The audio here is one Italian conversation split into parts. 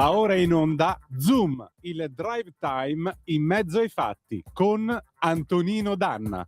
Va ora in onda Zoom, il drive time in mezzo ai fatti con Antonino Danna.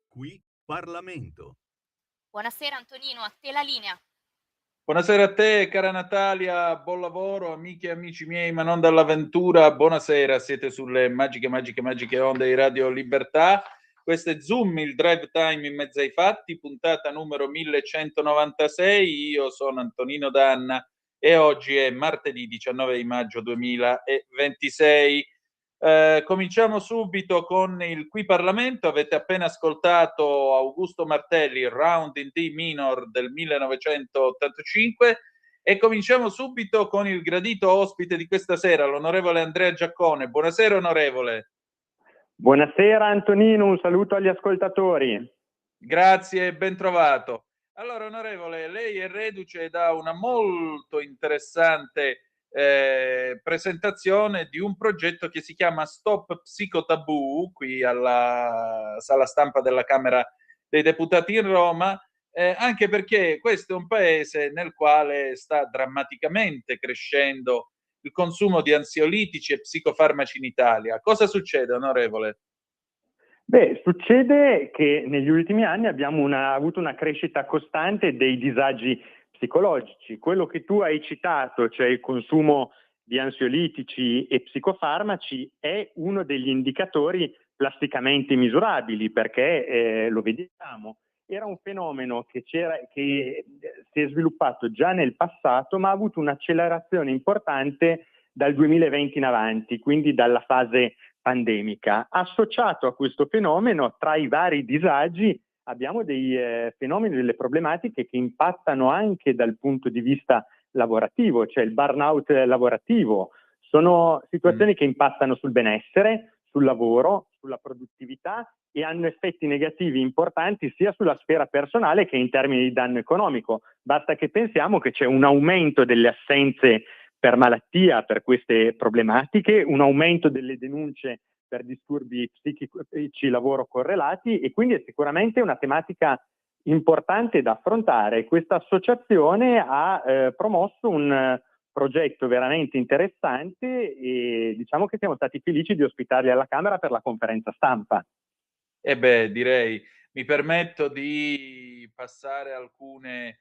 Qui Parlamento. Buonasera Antonino, a te la linea. Buonasera a te, cara Natalia, buon lavoro, amiche e amici miei, ma non dall'avventura. Buonasera, siete sulle magiche onde di Radio Libertà. Questo è Zoom, il drive time in mezzo ai fatti, puntata numero 1196. Io sono Antonino Danna e oggi è martedì 19 di maggio 2026. Cominciamo subito con il Qui Parlamento. Avete appena ascoltato Augusto Martelli, Round in D minor del 1985, e cominciamo subito con il gradito ospite di questa sera, l'onorevole Andrea Giaccone. Buonasera onorevole. Buonasera Antonino, un saluto agli ascoltatori. Grazie e ben trovato. Allora onorevole, lei è reduce da una molto interessante presentazione di un progetto che si chiama Stop Psicotabù qui alla sala stampa della Camera dei Deputati in Roma, anche perché questo è un paese nel quale sta drammaticamente crescendo il consumo di ansiolitici e psicofarmaci in Italia. Cosa succede, onorevole? Beh, succede che negli ultimi anni abbiamo avuto una crescita costante dei disagi psicologici. Quello che tu hai citato, cioè il consumo di ansiolitici e psicofarmaci, è uno degli indicatori plasticamente misurabili, perché lo vediamo. Era un fenomeno che si è sviluppato già nel passato, ma ha avuto un'accelerazione importante dal 2020 in avanti, quindi dalla fase pandemica. Associato a questo fenomeno, tra i vari disagi, abbiamo dei fenomeni, delle problematiche che impattano anche dal punto di vista lavorativo, cioè il burnout lavorativo. Sono situazioni che impattano sul benessere, sul lavoro, sulla produttività, e hanno effetti negativi importanti sia sulla sfera personale che in termini di danno economico. Basta che pensiamo che c'è un aumento delle assenze per malattia per queste problematiche, un aumento delle denunce per disturbi psichici lavoro correlati, e quindi è sicuramente una tematica importante da affrontare. Questa associazione ha promosso un progetto veramente interessante e diciamo che siamo stati felici di ospitarli alla Camera per la conferenza stampa. E beh, direi, mi permetto di passare alcune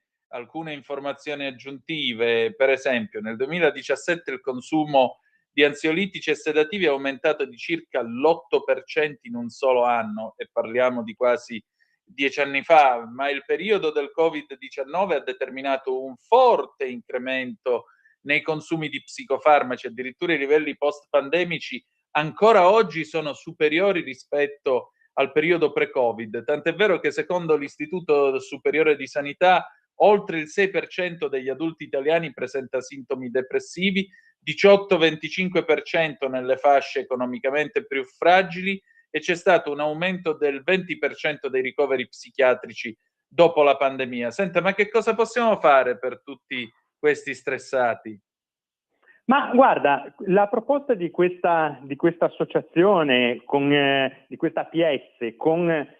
informazioni aggiuntive. Per esempio, nel 2017 il consumo di ansiolitici e sedativi è aumentato di circa l'8% in un solo anno, e parliamo di quasi 10 anni fa, ma il periodo del Covid-19 ha determinato un forte incremento nei consumi di psicofarmaci. Addirittura i livelli post-pandemici ancora oggi sono superiori rispetto al periodo pre-Covid, tant'è vero che secondo l'Istituto Superiore di Sanità oltre il 6% degli adulti italiani presenta sintomi depressivi, 18-25% nelle fasce economicamente più fragili e c'è stato un aumento del 20% dei ricoveri psichiatrici dopo la pandemia. Senta, ma che cosa possiamo fare per tutti questi stressati? Ma guarda, la proposta di questa associazione, di questa APS, con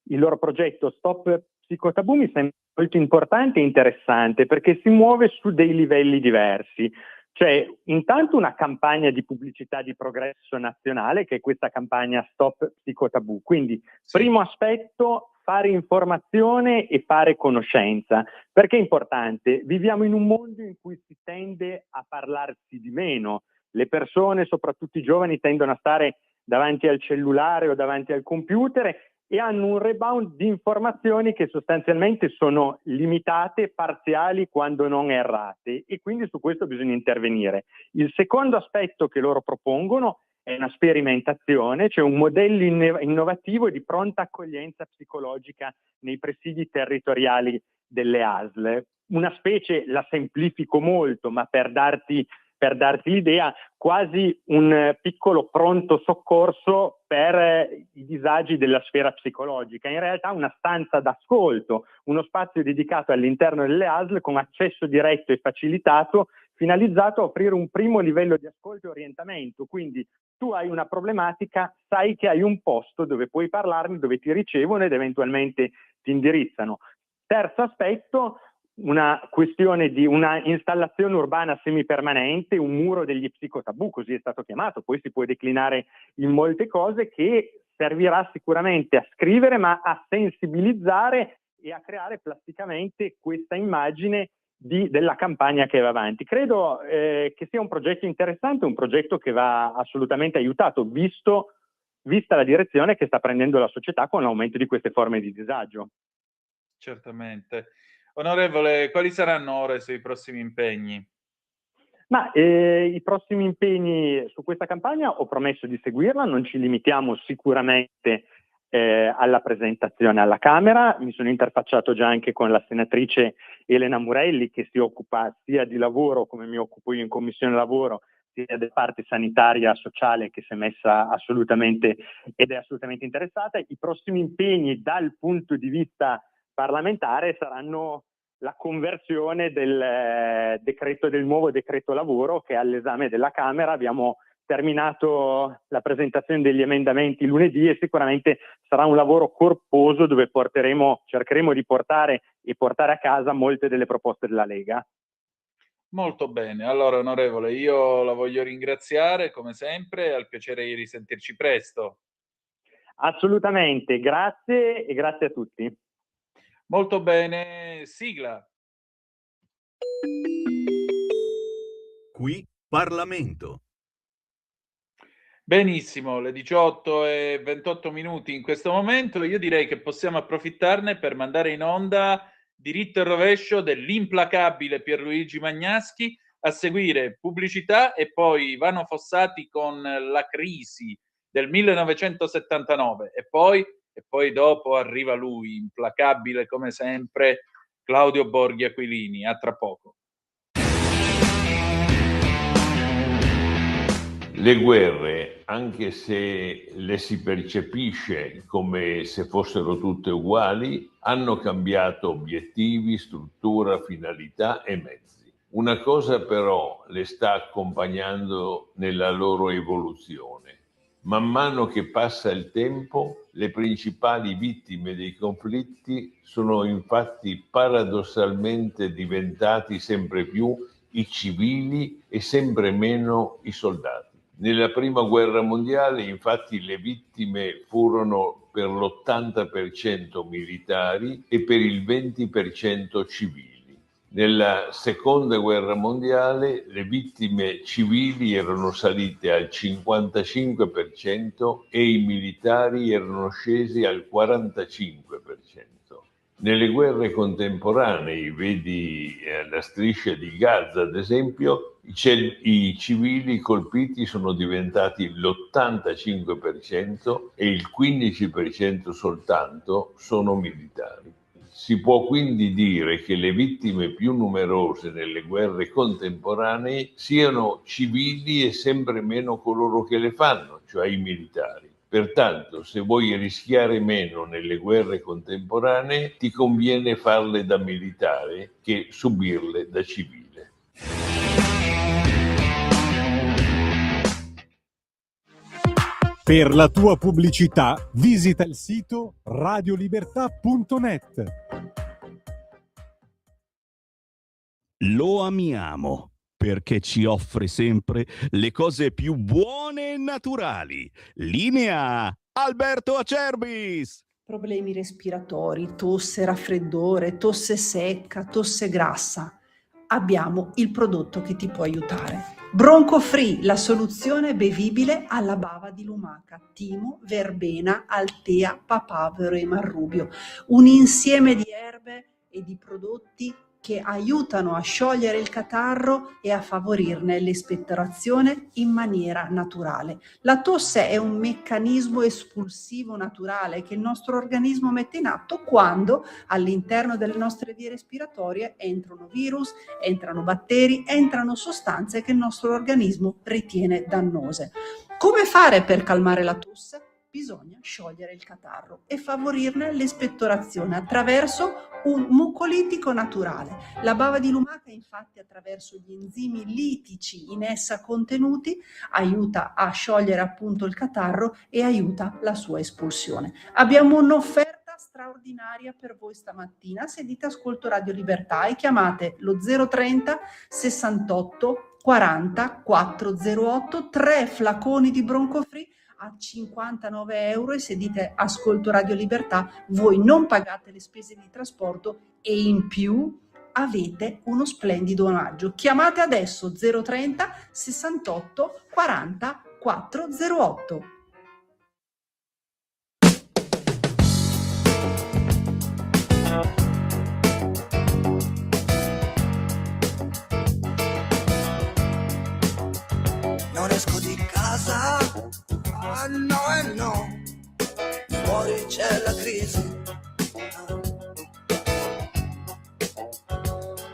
il loro progetto Stop Psicotabù mi sembra molto importante e interessante perché si muove su dei livelli diversi. Cioè, intanto una campagna di pubblicità di progresso nazionale, che è questa campagna Stop Psicotabù. Quindi, Sì. primo aspetto, fare informazione e fare conoscenza. Perché è importante? Viviamo in un mondo in cui si tende a parlarsi di meno. Le persone, soprattutto i giovani, tendono a stare davanti al cellulare o davanti al computer e hanno un rebound di informazioni che sostanzialmente sono limitate, parziali, quando non errate, e quindi su questo bisogna intervenire. Il secondo aspetto che loro propongono è una sperimentazione, cioè un modello innovativo di pronta accoglienza psicologica nei presidi territoriali delle ASL. Una specie, la semplifico molto, ma per darti l'idea, quasi un piccolo pronto soccorso per i disagi della sfera psicologica. In realtà una stanza d'ascolto, uno spazio dedicato all'interno delle ASL con accesso diretto e facilitato, finalizzato a offrire un primo livello di ascolto e orientamento. Quindi tu hai una problematica, sai che hai un posto dove puoi parlarne, dove ti ricevono ed eventualmente ti indirizzano. Terzo aspetto, una questione di una installazione urbana semipermanente, un muro degli psicotabù, così è stato chiamato, poi si può declinare in molte cose, che servirà sicuramente a scrivere, ma a sensibilizzare e a creare plasticamente questa immagine della campagna che va avanti. Credo che sia un progetto interessante, un progetto che va assolutamente aiutato, vista la direzione che sta prendendo la società con l'aumento di queste forme di disagio. Certamente. Onorevole, quali saranno ora i suoi prossimi impegni? Ma i prossimi impegni su questa campagna ho promesso di seguirla, non ci limitiamo sicuramente alla presentazione alla Camera. Mi sono interfacciato già anche con la senatrice Elena Murelli, che si occupa sia di lavoro, come mi occupo io in Commissione Lavoro, sia della parte sanitaria sociale, che si è messa assolutamente ed è assolutamente interessata. I prossimi impegni dal punto di vista parlamentare saranno la conversione del nuovo decreto lavoro che è all'esame della Camera. Abbiamo terminato la presentazione degli emendamenti lunedì e sicuramente sarà un lavoro corposo dove cercheremo di portare a casa molte delle proposte della Lega. Molto bene. Allora, onorevole, io la voglio ringraziare come sempre, al piacere di risentirci presto. Assolutamente, grazie e grazie a tutti. Molto bene, sigla. Qui Parlamento. Benissimo, le 18:28 in questo momento. Io direi che possiamo approfittarne per mandare in onda Diritto e rovescio dell'implacabile Pierluigi Magnaschi, a seguire pubblicità e poi Ivano Fossati con La crisi del 1979 e poi dopo arriva lui, implacabile come sempre, Claudio Borghi Aquilini. A tra poco. Le guerre, anche se le si percepisce come se fossero tutte uguali, hanno cambiato obiettivi, struttura, finalità e mezzi. Una cosa però le sta accompagnando nella loro evoluzione. Man mano che passa il tempo, le principali vittime dei conflitti sono infatti paradossalmente diventati sempre più i civili e sempre meno i soldati. Nella prima guerra mondiale, infatti, le vittime furono per l'80% militari e per il 20% civili. Nella seconda guerra mondiale le vittime civili erano salite al 55% e i militari erano scesi al 45%. Nelle guerre contemporanee, vedi la striscia di Gaza ad esempio, i civili colpiti sono diventati l'85% e il 15% soltanto sono militari. Si può quindi dire che le vittime più numerose nelle guerre contemporanee siano civili e sempre meno coloro che le fanno, cioè i militari. Pertanto, se vuoi rischiare meno nelle guerre contemporanee, ti conviene farle da militare che subirle da civile. Per la tua pubblicità visita il sito radiolibertà.net. Lo amiamo perché ci offre sempre le cose più buone e naturali. Linea Alberto Acerbis. Problemi respiratori, tosse, raffreddore, tosse secca, tosse grassa. Abbiamo il prodotto che ti può aiutare. Bronco Free, la soluzione bevibile alla bava di lumaca, timo, verbena, altea, papavero e marrubio. Un insieme di erbe e di prodotti che aiutano a sciogliere il catarro e a favorirne l'espettorazione in maniera naturale. La tosse è un meccanismo espulsivo naturale che il nostro organismo mette in atto quando all'interno delle nostre vie respiratorie entrano virus, entrano batteri, entrano sostanze che il nostro organismo ritiene dannose. Come fare per calmare la tosse? Bisogna sciogliere il catarro e favorirne l'espettorazione attraverso un mucolitico naturale. La bava di lumaca, infatti, attraverso gli enzimi litici in essa contenuti, aiuta a sciogliere appunto il catarro e aiuta la sua espulsione. Abbiamo un'offerta straordinaria per voi stamattina. Se dite ascolto Radio Libertà e chiamate lo 030 68 40 408, 3 flaconi di Bronco Free a 59 euro, e se dite ascolto Radio Libertà voi non pagate le spese di trasporto e in più avete uno splendido omaggio. Chiamate adesso 030 68 40 408. Non esco di casa, ah no e no, fuori c'è la crisi,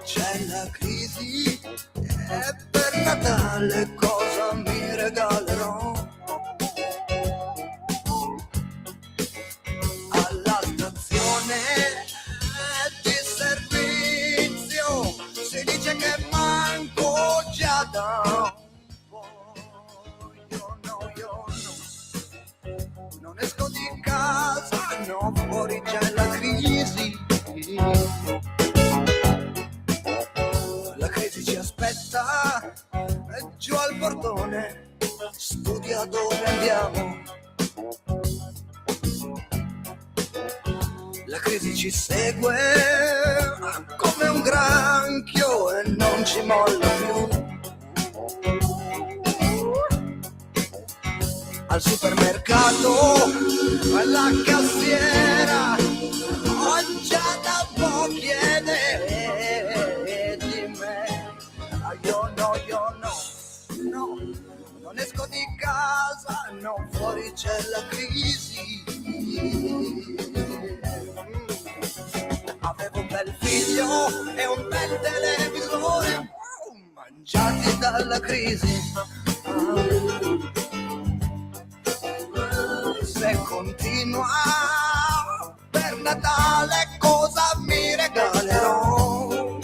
c'è la crisi e per Natale cosa mi regalerò? Alla stazione di servizio si dice che manco già da non esco di casa, no, fuori c'è la crisi. La crisi ci aspetta giù al portone, studia dove andiamo. La crisi ci segue come un granchio e non ci molla più. Al supermercato, alla cassiera, ho già da un po' chiedere di me. Io no, non esco di casa, no, fuori c'è la crisi. Avevo un bel figlio e un bel televisore, mangiati dalla crisi. Se continua per Natale cosa mi regalerò?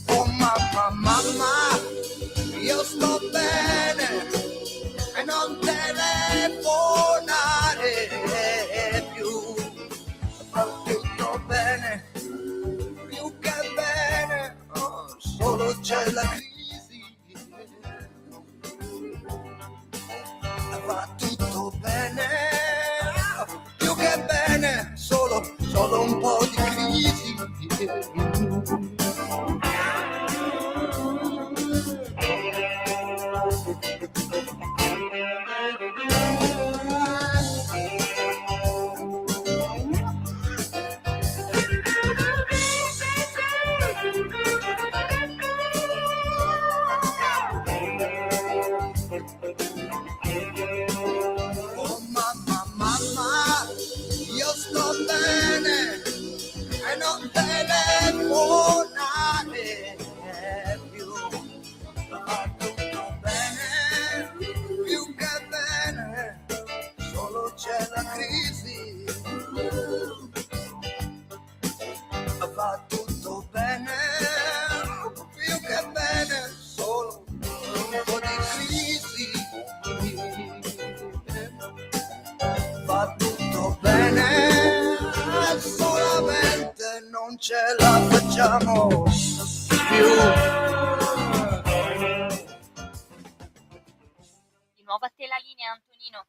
Oh mamma, io sto bene e non telefonare più. Va tutto bene, più che bene, oh, solo c'è la crisi. Va tutto bene, più che bene, solo un po' di crisi. ce la facciamo più. Di nuovo a te la linea, Antonino.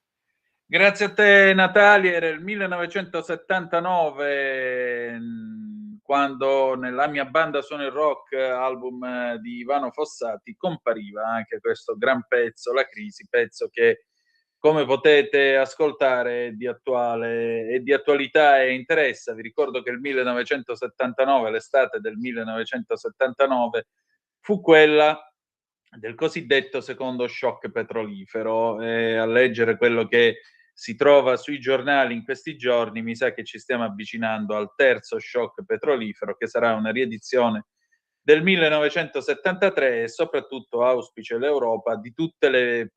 Grazie a te Natalia, era il 1979 quando nella mia banda Suona il Rock, album di Ivano Fossati, compariva anche questo gran pezzo, La Crisi, pezzo che come potete ascoltare è di attualità e interessa. Vi ricordo che il 1979, l'estate del 1979, fu quella del cosiddetto secondo shock petrolifero. A leggere quello che si trova sui giornali in questi giorni, mi sa che ci stiamo avvicinando al terzo shock petrolifero, che sarà una riedizione del 1973 e soprattutto auspice l'Europa di tutte le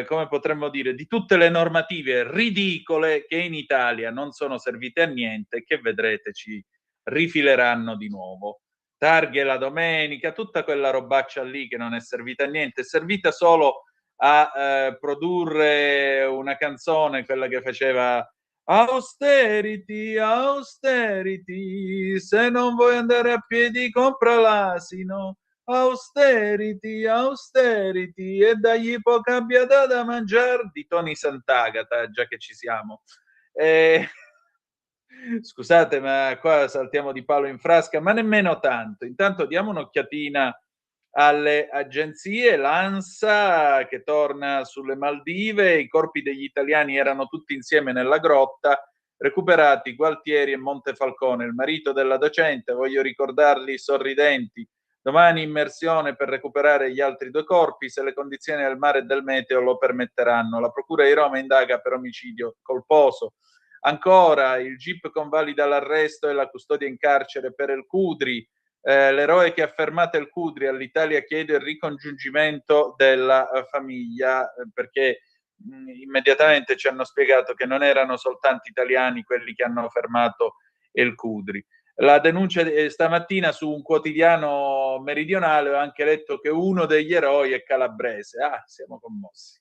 come potremmo dire, di tutte le normative ridicole che in Italia non sono servite a niente e che vedrete ci rifileranno di nuovo. Targhe la domenica, tutta quella robaccia lì che non è servita a niente, è servita solo a produrre una canzone, quella che faceva austerity, austerity, se non vuoi andare a piedi compra l'asino, austerity, austerity, e dagli poca abbiata da mangiare, di Tony Sant'Agata, già che ci siamo. Scusate, ma qua saltiamo di palo in frasca, ma nemmeno tanto. Intanto diamo un'occhiatina alle agenzie. L'ANSA che torna sulle Maldive, i corpi degli italiani erano tutti insieme nella grotta, recuperati Gualtieri e Montefalcone, il marito della docente, voglio ricordarli sorridenti. Domani immersione per recuperare gli altri due corpi, se le condizioni del mare e del meteo lo permetteranno. La procura di Roma indaga per omicidio colposo. Ancora il GIP convalida l'arresto e la custodia in carcere per El Cudri. L'eroe che ha fermato El Cudri all'Italia chiede il ricongiungimento della famiglia, perché immediatamente ci hanno spiegato che non erano soltanto italiani quelli che hanno fermato El Cudri. La denuncia stamattina su un quotidiano meridionale ho anche letto che uno degli eroi è calabrese. Siamo commossi.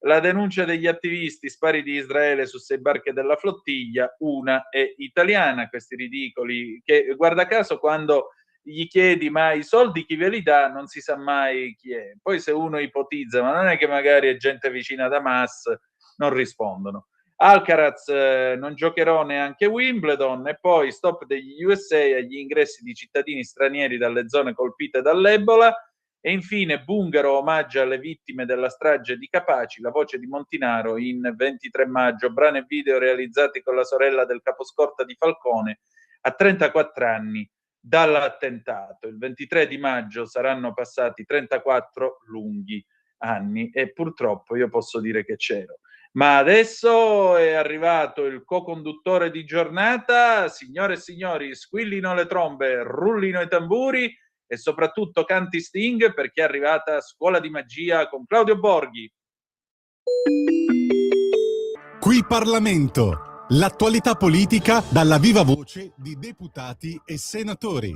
La denuncia degli attivisti, spari di Israele su 6 barche della flottiglia, una è italiana. Questi ridicoli che, guarda caso, quando gli chiedi ma i soldi chi ve li dà, non si sa mai chi è. Poi se uno ipotizza, ma non è che magari è gente vicina ad Hamas, non rispondono. Alcaraz non giocherò neanche Wimbledon, e poi stop degli USA agli ingressi di cittadini stranieri dalle zone colpite dall'Ebola. E infine Bungaro omaggia alle vittime della strage di Capaci, la voce di Montinaro in 23 maggio, brano e video realizzati con la sorella del caposcorta di Falcone a 34 anni dall'attentato. Il 23 di maggio saranno passati 34 lunghi anni e purtroppo io posso dire che c'ero. Ma adesso è arrivato il co-conduttore di giornata. Signore e signori, squillino le trombe, rullino i tamburi e soprattutto canti Sting, perché è arrivata Scuola di Magia con Claudio Borghi. Qui Parlamento, l'attualità politica dalla viva voce di deputati e senatori.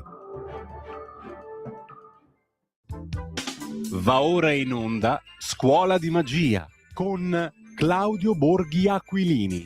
Va ora in onda Scuola di Magia con Claudio Borghi Aquilini.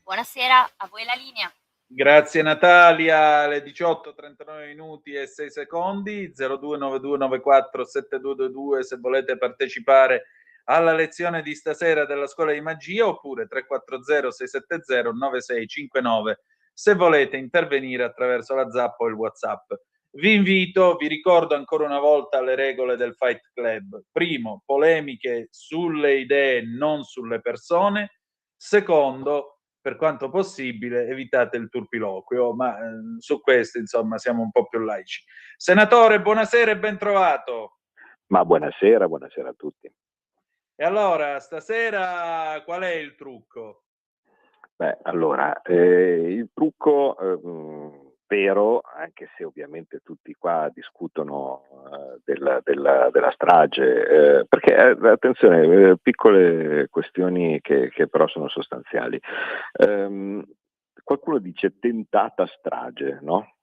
Buonasera, a voi la linea. Grazie Natalia, alle 18:39 minuti e 6 secondi, 0292947222 se volete partecipare alla lezione di stasera della Scuola di Magia, oppure 340-670-9659 se volete intervenire attraverso la Zap o il WhatsApp. Vi ricordo ancora una volta le regole del Fight Club. Primo, polemiche sulle idee, non sulle persone. Secondo, per quanto possibile, evitate il turpiloquio, ma su questo, insomma, siamo un po' più laici. Senatore, buonasera e ben trovato. Ma buonasera a tutti. E allora, stasera qual è il trucco? Beh, allora, il trucco vero, anche se ovviamente tutti qua discutono della strage, perché attenzione, piccole questioni che però sono sostanziali. Qualcuno dice tentata strage, no?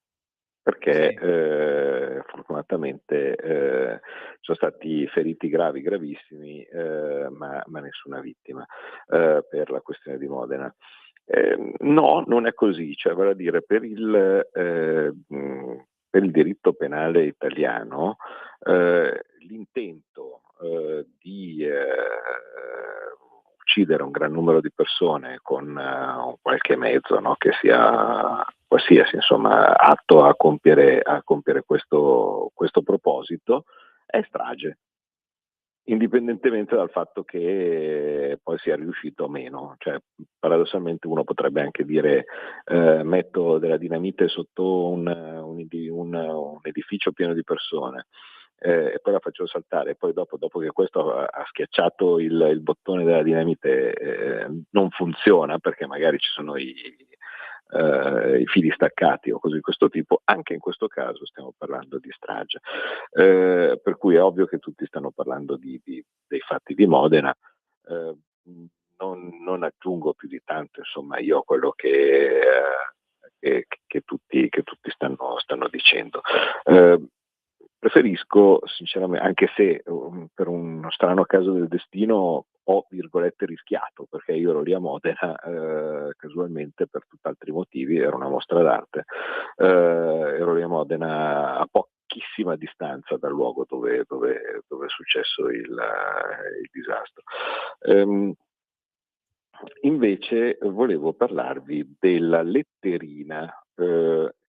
perché Sì. fortunatamente sono stati feriti gravissimi, ma nessuna vittima per la questione di Modena. No, non è così, cioè vale a dire per il diritto penale italiano l'intento di uccidere un gran numero di persone con un qualche mezzo, no, che sia qualsiasi, insomma, atto a compiere questo proposito, è strage, indipendentemente dal fatto che poi sia riuscito o meno. Cioè, paradossalmente uno potrebbe anche dire metto della dinamite sotto un edificio pieno di persone e poi la faccio saltare, e poi dopo che questo ha schiacciato il bottone della dinamite non funziona perché magari ci sono i fili staccati o cose di questo tipo. Anche in questo caso stiamo parlando di strage, per cui è ovvio che tutti stanno parlando dei fatti di Modena. Non aggiungo più di tanto, insomma, io a quello che tutti stanno dicendo. Preferisco sinceramente, anche se per uno strano caso del destino ho virgolette rischiato, perché io ero lì a Modena casualmente per tutt'altri motivi, era una mostra d'arte, ero lì a Modena a pochissima distanza dal luogo dove è successo il disastro. Invece volevo parlarvi della letterina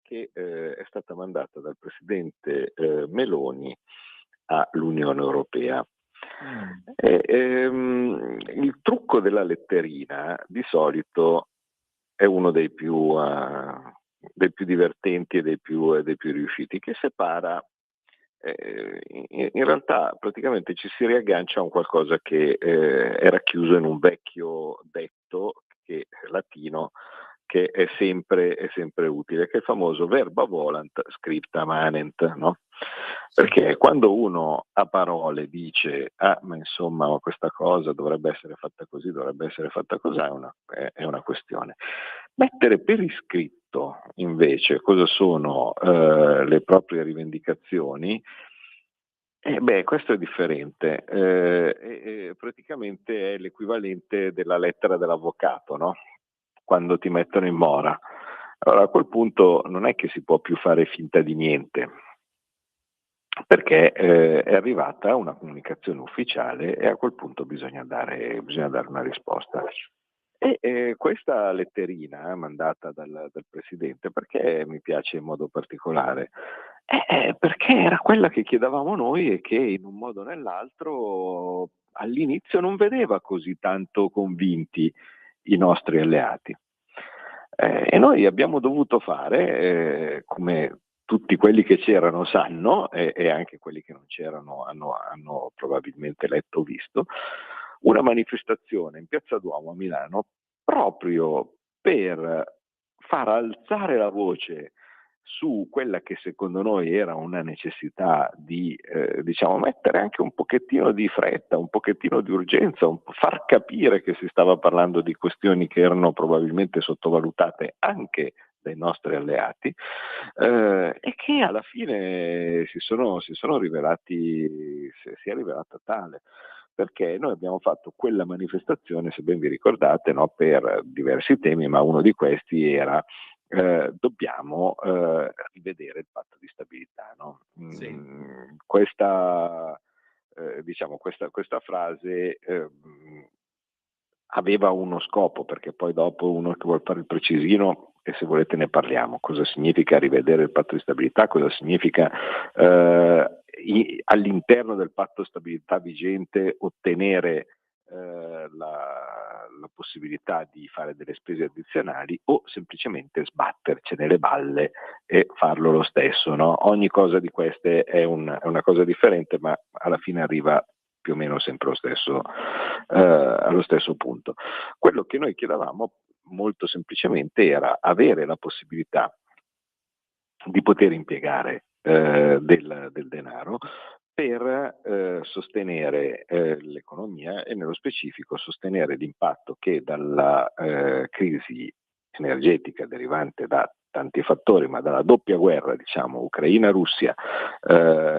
che è stata mandata dal presidente Meloni all'Unione Europea. Il trucco della letterina di solito è uno dei più divertenti e dei più riusciti, che separa. In realtà praticamente ci si riaggancia a un qualcosa che era chiuso in un vecchio detto latino che è sempre utile, che è il famoso verba volant scripta manent, no? Perché quando uno a parole dice ma insomma questa cosa dovrebbe essere fatta così, dovrebbe essere fatta così, è una questione. Mettere per iscritto invece cosa sono le proprie rivendicazioni, questo è differente, praticamente è l'equivalente della lettera dell'avvocato, no? Quando ti mettono in mora. Allora a quel punto non è che si può più fare finta di niente, perché è arrivata una comunicazione ufficiale e a quel punto bisogna dare una risposta. E questa letterina mandata dal Presidente, perché mi piace in modo particolare? Perché era quella che chiedevamo noi e che in un modo o nell'altro all'inizio non vedeva così tanto convinti i nostri alleati. E noi abbiamo dovuto fare, come tutti quelli che c'erano sanno, e anche quelli che non c'erano hanno probabilmente letto o visto, una manifestazione in Piazza Duomo a Milano proprio per far alzare la voce su quella che secondo noi era una necessità di mettere anche un pochettino di fretta, un pochettino di urgenza, far capire che si stava parlando di questioni che erano probabilmente sottovalutate anche dai nostri alleati e che alla fine si è rivelata tale. Perché noi abbiamo fatto quella manifestazione, se ben vi ricordate, no, per diversi temi, ma uno di questi era dobbiamo rivedere il patto di stabilità. No? Sì. Questa frase aveva uno scopo, perché poi dopo uno che vuole fare il precisino, e se volete ne parliamo, cosa significa rivedere il patto di stabilità, cosa significa all'interno del patto di stabilità vigente ottenere la possibilità di fare delle spese addizionali o semplicemente sbattercene le balle e farlo lo stesso. No? Ogni cosa di queste è una cosa differente, ma alla fine arriva più o meno sempre allo stesso punto. Quello che noi chiedevamo molto semplicemente era avere la possibilità di poter impiegare del denaro per sostenere l'economia e nello specifico sostenere l'impatto che dalla crisi energetica derivante da tanti fattori, ma dalla doppia guerra, diciamo, Ucraina-Russia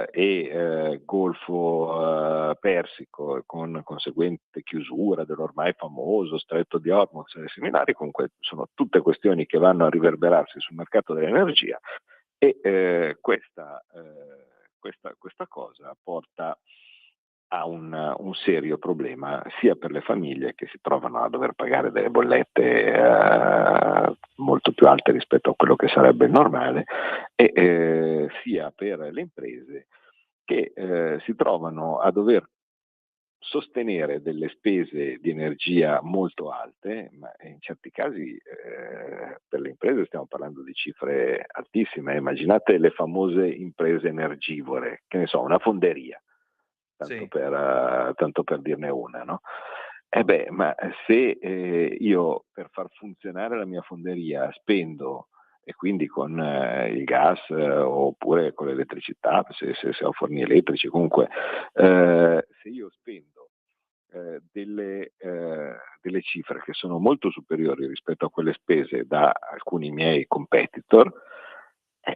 e Golfo Persico, con conseguente chiusura dell'ormai famoso Stretto di Hormuz e similari, comunque sono tutte questioni che vanno a riverberarsi sul mercato dell'energia e questa cosa porta a un serio problema sia per le famiglie che si trovano a dover pagare delle bollette molto più alte rispetto a quello che sarebbe il normale e sia per le imprese che si trovano a dover sostenere delle spese di energia molto alte, ma in certi casi per le imprese stiamo parlando di cifre altissime. Immaginate le famose imprese energivore, che ne so, una fonderia. Tanto per dirne una, no? Ma se io per far funzionare la mia fonderia spendo, e quindi con il gas oppure con l'elettricità, se ho forni elettrici, comunque se io spendo delle cifre che sono molto superiori rispetto a quelle spese da alcuni miei competitor,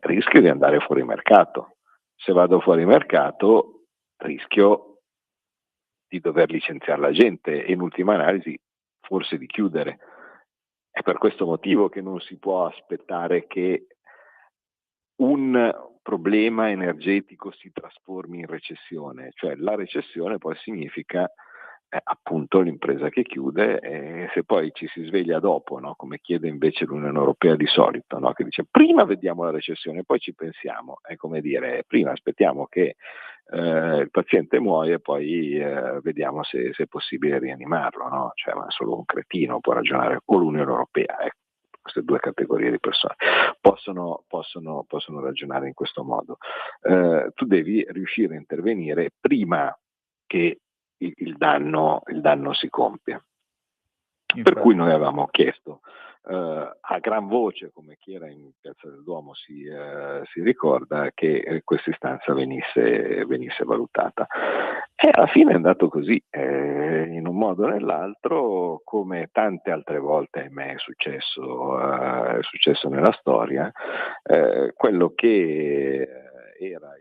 rischio di andare fuori mercato. Se vado fuori mercato rischio di dover licenziare la gente e in ultima analisi forse di chiudere. È per questo motivo che non si può aspettare che un problema energetico si trasformi in recessione, cioè la recessione poi significa appunto l'impresa che chiude e se poi ci si sveglia dopo, no? Come chiede invece l'Unione Europea di solito, no? Che dice prima vediamo la recessione poi ci pensiamo, è come dire prima aspettiamo che il paziente muoia e poi vediamo se è possibile rianimarlo, no? Cioè ma solo un cretino può ragionare, o l'Unione Europea, queste due categorie di persone possono ragionare in questo modo. Tu devi riuscire a intervenire prima che il danno si compie. Per cui noi avevamo chiesto a gran voce, come chi era in Piazza del Duomo si ricorda, che questa istanza venisse valutata. E alla fine è andato così, in un modo o nell'altro, come tante altre volte, ahimè, è successo nella storia, quello che era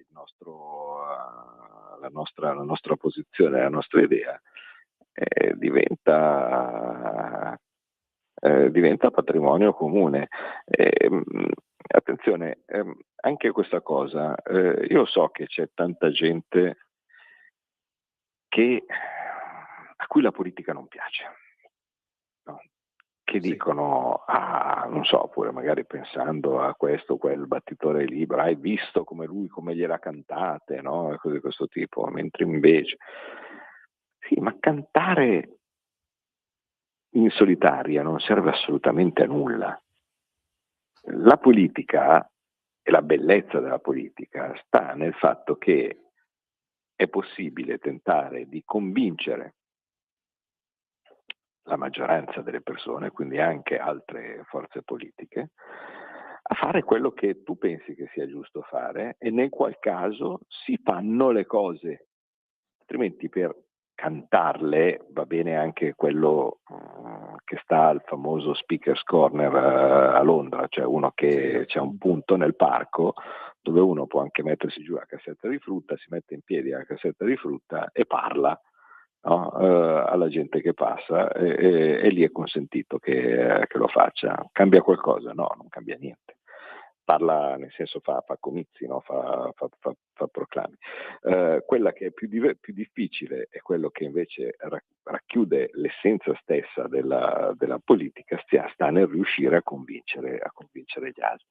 la nostra posizione, la nostra idea, diventa patrimonio comune. Attenzione, anche questa cosa, io so che c'è tanta gente a cui la politica non piace, no? Che dicono, non so, pure magari pensando a questo o quel battitore libero, hai visto come gliela cantate, no? E cose di questo tipo, mentre invece, sì, ma cantare in solitaria non serve assolutamente a nulla. La politica e la bellezza della politica sta nel fatto che è possibile tentare di convincere la maggioranza delle persone, quindi anche altre forze politiche, a fare quello che tu pensi che sia giusto fare e nel qual caso si fanno le cose, altrimenti per cantarle va bene anche quello che sta al famoso Speaker's Corner a Londra, cioè uno che c'è un punto nel parco dove uno può anche mettersi giù la cassetta di frutta, si mette in piedi la cassetta di frutta e parla, no? Alla gente che passa e lì è consentito che lo faccia. Cambia qualcosa? No, non cambia niente. Parla, nel senso fa comizi, no? fa proclami. Quella che è più difficile è quello che invece racchiude l'essenza stessa della politica, sta nel riuscire a convincere gli altri.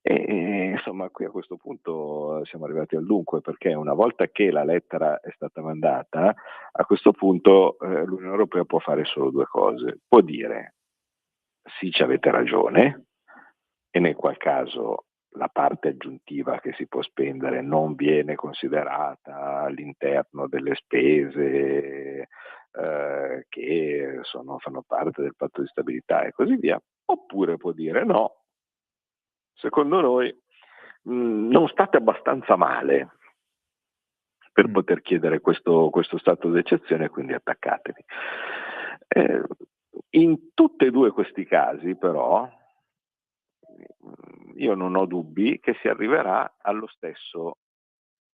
E insomma qui a questo punto siamo arrivati al dunque, perché una volta che la lettera è stata mandata, a questo punto l'Unione Europea può fare solo due cose: può dire sì, ci avete ragione, e nel qual caso la parte aggiuntiva che si può spendere non viene considerata all'interno delle spese che fanno parte del patto di stabilità e così via, oppure può dire no, secondo noi non state abbastanza male per poter chiedere questo stato d'eccezione, quindi attaccatevi. In tutti e due questi casi però io non ho dubbi che si arriverà allo stesso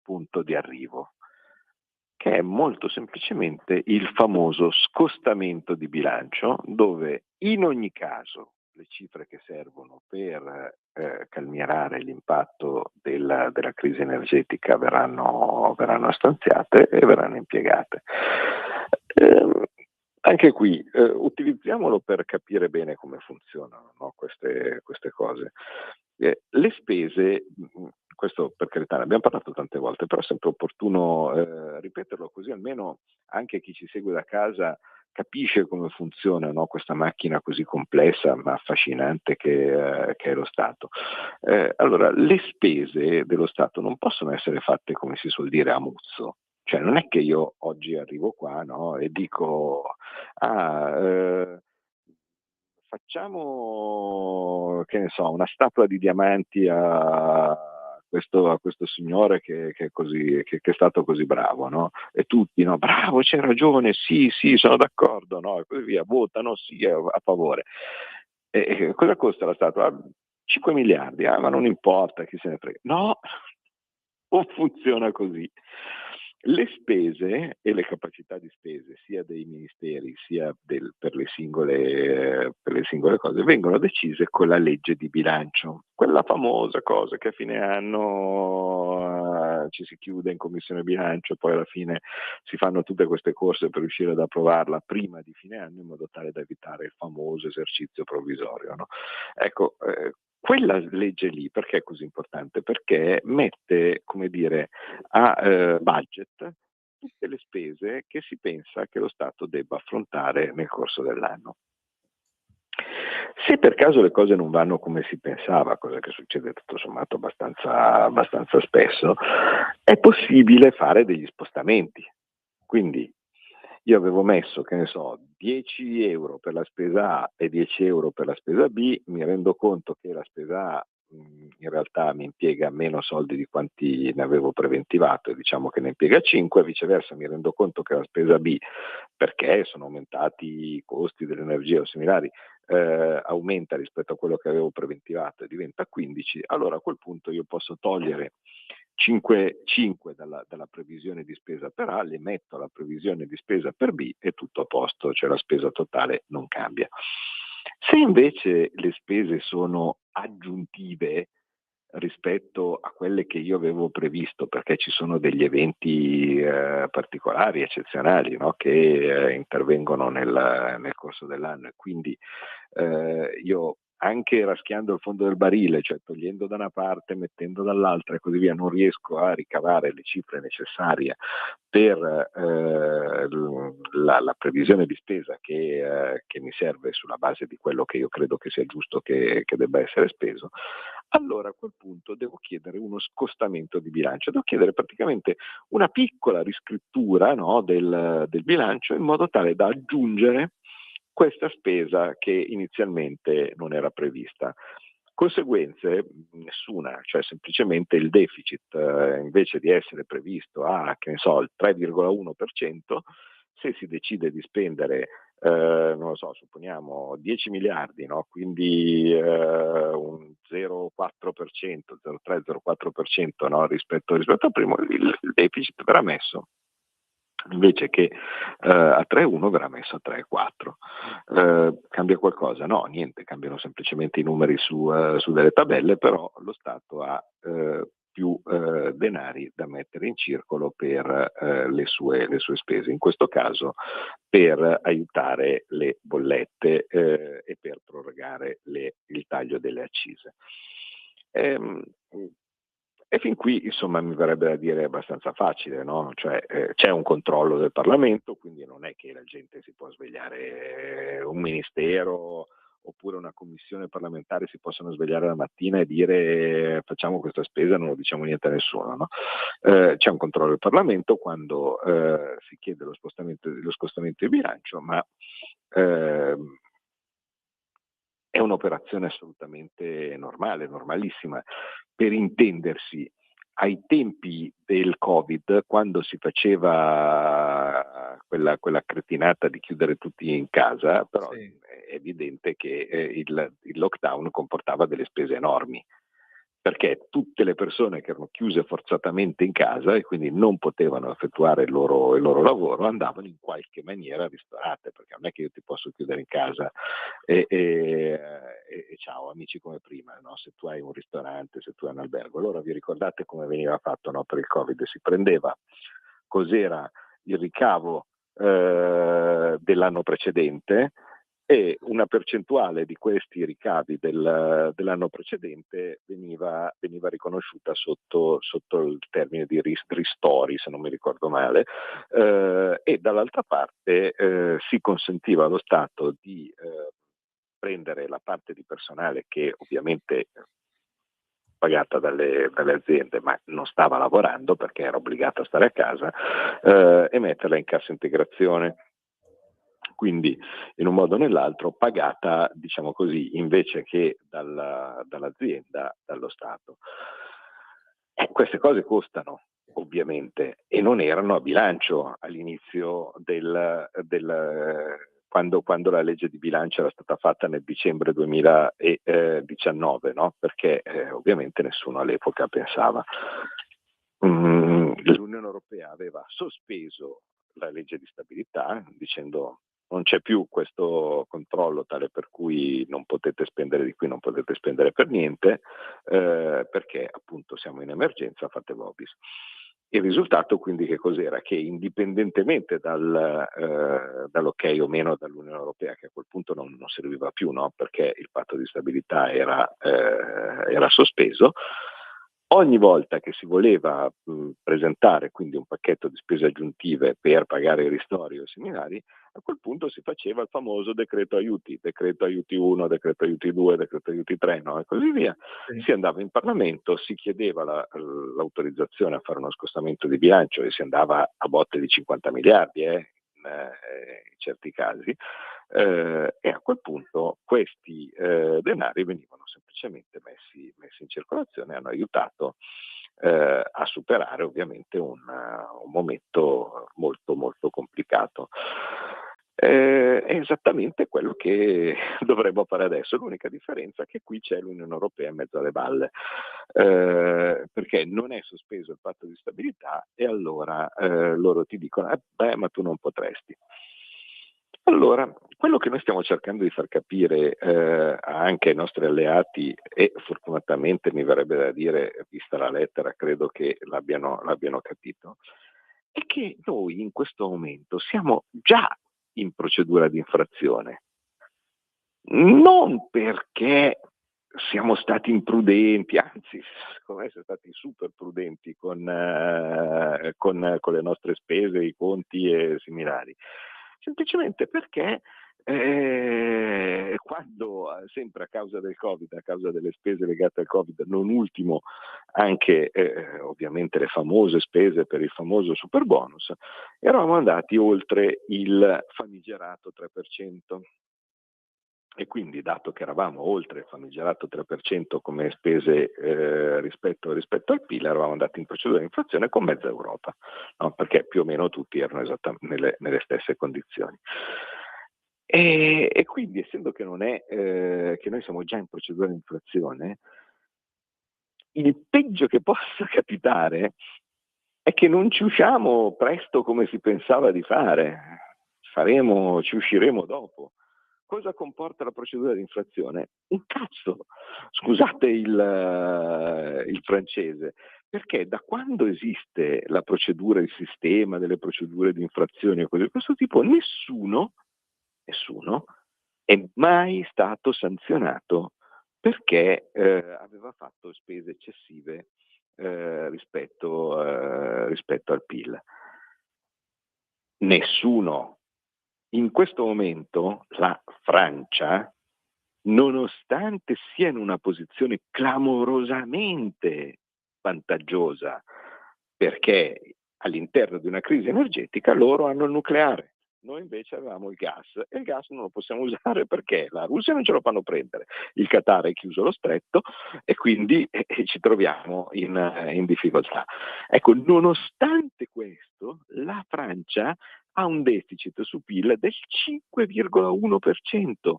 punto di arrivo, che è molto semplicemente il famoso scostamento di bilancio, dove in ogni caso le cifre che servono per calmierare l'impatto della crisi energetica verranno stanziate e verranno impiegate. Anche qui utilizziamolo per capire bene come funzionano, no, queste cose. Le spese, questo per carità ne abbiamo parlato tante volte, però è sempre opportuno ripeterlo, così almeno anche chi ci segue da casa capisce come funziona, no, questa macchina così complessa ma affascinante che è lo Stato. Allora, le spese dello Stato non possono essere fatte, come si suol dire, a muzzo. Cioè non è che io oggi arrivo qua, no, e dico facciamo, che ne so, una statua di diamanti a questo signore che è stato così bravo, no? E tutti, no, bravo, c'hai ragione, sì, sono d'accordo, no? E così via, votano sì a favore. E cosa costa la statua? 5 miliardi, ma non importa, chi se ne frega. No, non funziona così. Le spese e le capacità di spese sia dei ministeri sia per le singole cose vengono decise con la legge di bilancio, quella famosa cosa che a fine anno ci si chiude in commissione bilancio e poi alla fine si fanno tutte queste corse per riuscire ad approvarla prima di fine anno in modo tale da evitare il famoso esercizio provvisorio, no? Ecco, quella legge lì perché è così importante? Perché mette, come dire, a budget tutte le spese che si pensa che lo Stato debba affrontare nel corso dell'anno. Se per caso le cose non vanno come si pensava, cosa che succede tutto sommato abbastanza spesso, è possibile fare degli spostamenti. Quindi io avevo messo, che ne so, 10 euro per la spesa A e 10 euro per la spesa B, mi rendo conto che la spesa A in realtà mi impiega meno soldi di quanti ne avevo preventivato, e diciamo che ne impiega 5, viceversa mi rendo conto che la spesa B, perché sono aumentati i costi dell'energia o similari, aumenta rispetto a quello che avevo preventivato e diventa 15, allora a quel punto io posso togliere 5 dalla previsione di spesa per A, le metto alla previsione di spesa per B e tutto a posto, cioè la spesa totale non cambia. Se invece le spese sono aggiuntive rispetto a quelle che io avevo previsto, perché ci sono degli eventi particolari, eccezionali, no? Che intervengono nel corso dell'anno, e quindi io, anche raschiando il fondo del barile, cioè togliendo da una parte, mettendo dall'altra e così via, non riesco a ricavare le cifre necessarie per la previsione di spesa che mi serve sulla base di quello che io credo che sia giusto che debba essere speso, allora a quel punto devo chiedere uno scostamento di bilancio, devo chiedere praticamente una piccola riscrittura, no, del bilancio, in modo tale da aggiungere questa spesa che inizialmente non era prevista. Conseguenze? Nessuna, cioè semplicemente il deficit, invece di essere previsto a, che ne so, il 3,1%, se si decide di spendere, non lo so, supponiamo 10 miliardi, no? Quindi un 0,4%, 0,3-0,4%, no? rispetto al primo, il deficit verrà messo, invece che a 3,1 verrà messo a 3,4. Cambia qualcosa? No, niente, cambiano semplicemente i numeri su delle tabelle, però lo Stato ha più denari da mettere in circolo per le sue spese, in questo caso per aiutare le bollette e per prorogare il taglio delle accise. E fin qui, insomma, mi verrebbe da dire abbastanza facile, no? Cioè, c'è un controllo del Parlamento, quindi non è che la gente si può svegliare, un ministero oppure una commissione parlamentare si possono svegliare la mattina e dire facciamo questa spesa, non lo diciamo niente a nessuno, no? C'è un controllo del Parlamento quando si chiede lo scostamento di bilancio, ma è un'operazione assolutamente normale, normalissima. Per intendersi, ai tempi del Covid, quando si faceva quella cretinata di chiudere tutti in casa, però è evidente che il lockdown comportava delle spese enormi. perché tutte le persone che erano chiuse forzatamente in casa e quindi non potevano effettuare il loro lavoro andavano in qualche maniera ristorate, perché non è che io ti posso chiudere in casa e ciao amici come prima, no? Se tu hai un ristorante, se tu hai un albergo. Allora vi ricordate come veniva fatto, no? Per il Covid si prendeva cos'era il ricavo dell'anno precedente e una percentuale di questi ricavi dell'anno precedente veniva riconosciuta sotto il termine di ristori, se non mi ricordo male, e dall'altra parte si consentiva allo Stato di prendere la parte di personale che ovviamente pagata dalle aziende, ma non stava lavorando perché era obbligata a stare a casa, e metterla in cassa integrazione. Quindi in un modo o nell'altro pagata, diciamo così, invece che dall'azienda, dallo Stato. Queste cose costano, ovviamente, e non erano a bilancio all'inizio quando la legge di bilancio era stata fatta nel dicembre 2019, no? Perché ovviamente nessuno all'epoca pensava. L'Unione Europea aveva sospeso la legge di stabilità dicendo non c'è più questo controllo tale per cui non potete spendere di qui, non potete spendere per niente, perché appunto siamo in emergenza, fate vobis. Il risultato quindi che cos'era? Che indipendentemente dall'ok o meno dall'Unione Europea, che a quel punto non serviva più, no? Perché il patto di stabilità era sospeso, ogni volta che si voleva presentare quindi un pacchetto di spese aggiuntive per pagare i ristori o similari, a quel punto si faceva il famoso decreto aiuti 1, decreto aiuti 2, decreto aiuti 3, no? E così via. Sì. Si andava in Parlamento, si chiedeva l'autorizzazione a fare uno scostamento di bilancio e si andava a botte di 50 miliardi in certi casi, e a quel punto questi denari venivano semplicemente messi in circolazione e hanno aiutato a superare ovviamente un momento molto molto complicato. È esattamente quello che dovremmo fare adesso. L'unica differenza è che qui c'è l'Unione Europea in mezzo alle balle, perché non è sospeso il patto di stabilità e allora loro ti dicono ma tu non potresti. Allora, quello che noi stiamo cercando di far capire anche ai nostri alleati, e fortunatamente mi verrebbe da dire, vista la lettera, credo che l'abbiano capito, è che noi in questo momento siamo già in procedura di infrazione. Non perché siamo stati imprudenti, anzi, secondo me siamo stati super prudenti con le nostre spese, i conti e similari. Semplicemente perché quando, sempre a causa del Covid, a causa delle spese legate al Covid, non ultimo anche ovviamente le famose spese per il famoso super bonus, eravamo andati oltre il famigerato 3%. E quindi, dato che eravamo oltre il famigerato 3% come spese rispetto al PIL, eravamo andati in procedura di inflazione con mezza Europa, no? Perché più o meno tutti erano esattamente nelle stesse condizioni. E quindi, essendo che non è che noi siamo già in procedura di inflazione, il peggio che possa capitare è che non ci usciamo presto come si pensava di fare, ci usciremo dopo. Cosa comporta la procedura di infrazione? Un cazzo, scusate il francese, perché da quando esiste la procedura, il sistema delle procedure di infrazione e cose di questo tipo, nessuno è mai stato sanzionato perché aveva fatto spese eccessive rispetto al PIL. Nessuno. In questo momento la Francia, nonostante sia in una posizione clamorosamente vantaggiosa, perché all'interno di una crisi energetica loro hanno il nucleare, noi invece avevamo il gas, e il gas non lo possiamo usare perché la Russia non ce lo fanno prendere, il Qatar è chiuso lo stretto e quindi ci troviamo in difficoltà. Ecco, nonostante questo, la Francia ha un deficit su PIL del 5,1%.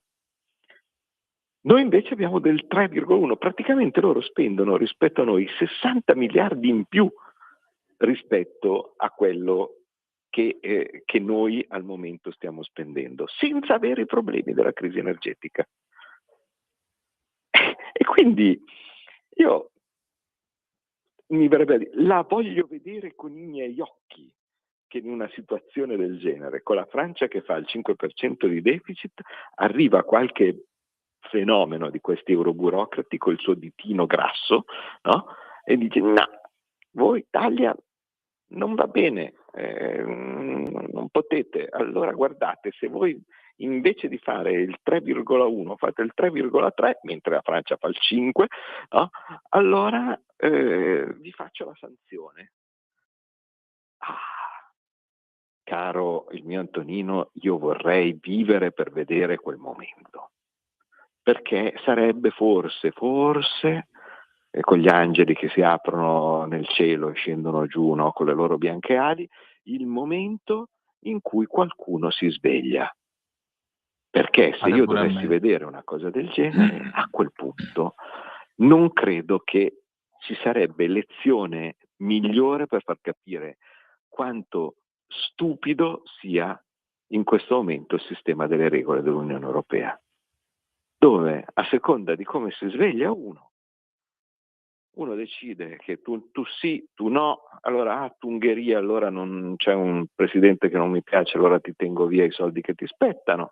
Noi invece abbiamo del 3,1, praticamente loro spendono rispetto a noi 60 miliardi in più rispetto a quello che noi al momento stiamo spendendo, senza avere i problemi della crisi energetica. E quindi io mi verrebbe a dire, la voglio vedere con i miei occhi che in una situazione del genere, con la Francia che fa il 5% di deficit, arriva qualche fenomeno di questi euroburocrati col suo ditino grasso, no? E dice no, voi Italia non va bene, non potete, allora guardate, se voi invece di fare il 3,1 fate il 3,3 mentre la Francia fa il 5, no? Allora vi faccio la sanzione. Caro il mio Antonino, io vorrei vivere per vedere quel momento, perché sarebbe forse con gli angeli che si aprono nel cielo e scendono giù, no, con le loro bianche ali, il momento in cui qualcuno si sveglia. Perché se io dovessi vedere una cosa del genere, a quel punto non credo che ci sarebbe lezione migliore per far capire quanto stupido sia in questo momento il sistema delle regole dell'Unione Europea, dove a seconda di come si sveglia uno decide che tu sì, tu no, allora tu Ungheria, allora non c'è un presidente che non mi piace, allora ti tengo via i soldi che ti spettano,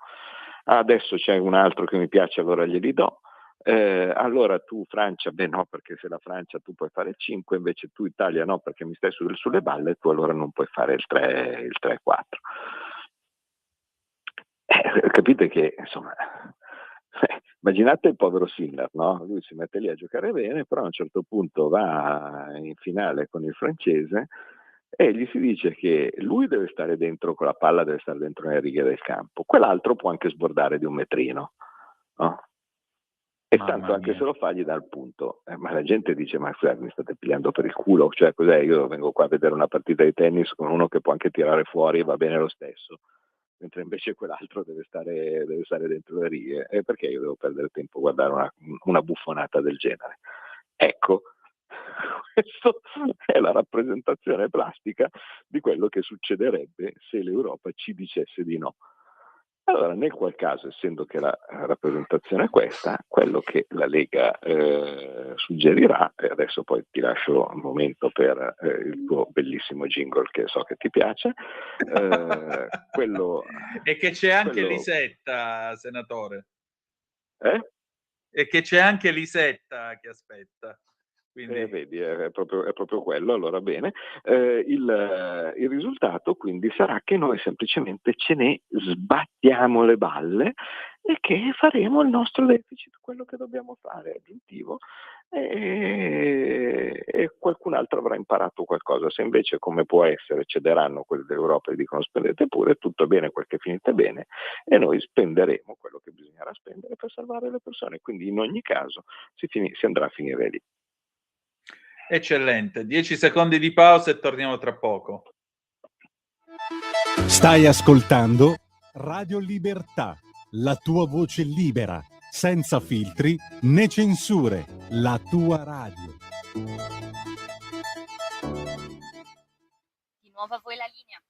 adesso c'è un altro che mi piace, allora glieli do, allora tu Francia, beh no, perché se la Francia tu puoi fare il 5, invece tu Italia no, perché mi stai sulle balle, tu allora non puoi fare il 3, il 3-4. Capite che, insomma, immaginate il povero Sinner, no? Lui si mette lì a giocare bene, però a un certo punto va in finale con il francese e gli si dice che lui deve stare dentro con la palla, deve stare dentro nelle righe del campo, quell'altro può anche sbordare di un metrino, no? E tanto anche se lo fa gli dà il punto. Ma la gente dice, ma mi state pigliando per il culo, cioè cos'è? Io vengo qua a vedere una partita di tennis con uno che può anche tirare fuori e va bene lo stesso, mentre invece quell'altro deve stare dentro le righe. E perché io devo perdere tempo a guardare una buffonata del genere? Ecco, questa è la rappresentazione plastica di quello che succederebbe se l'Europa ci dicesse di no. Allora, nel qual caso, essendo che la rappresentazione è questa, quello che la Lega suggerirà, e adesso poi ti lascio un momento per il tuo bellissimo jingle che so che ti piace, quello... E che c'è anche Lisetta, senatore. E che c'è anche Lisetta che aspetta. Quindi... vedi, è proprio quello, allora bene. Il risultato quindi sarà che noi semplicemente ce ne sbattiamo le balle e che faremo il nostro deficit, quello che dobbiamo fare, aggiuntivo, e qualcun altro avrà imparato qualcosa. Se invece, come può essere, cederanno quelli dell'Europa e dicono spendete pure, tutto bene quel che finite bene, e noi spenderemo quello che bisognerà spendere per salvare le persone. Quindi in ogni caso si andrà a finire lì. Eccellente, 10 secondi di pausa e torniamo tra poco. Stai ascoltando Radio Libertà, la tua voce libera, senza filtri né censure, la tua radio. Di nuovo a voi la linea.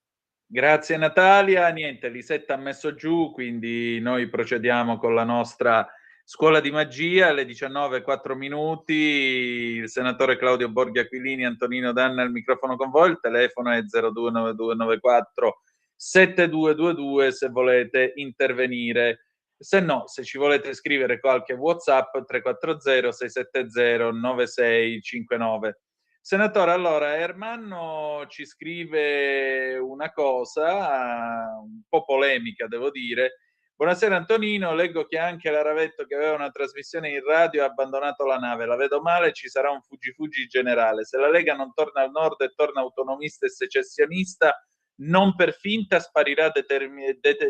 Grazie Natalia, niente, Lisetta ha messo giù, quindi noi procediamo con la nostra Scuola di Magia alle 19:04. Il senatore Claudio Borghi Aquilini, Antonino Danna al microfono con voi, il telefono è 029294 7222 se volete intervenire. Se no, se ci volete scrivere qualche WhatsApp 340 670 9659. Senatore, allora Ermanno ci scrive una cosa un po' polemica, devo dire. Buonasera Antonino, leggo che anche la Ravetto, che aveva una trasmissione in radio, ha abbandonato la nave. La vedo male, ci sarà un fuggi generale. Se la Lega non torna al nord e torna autonomista e secessionista, non per finta sparirà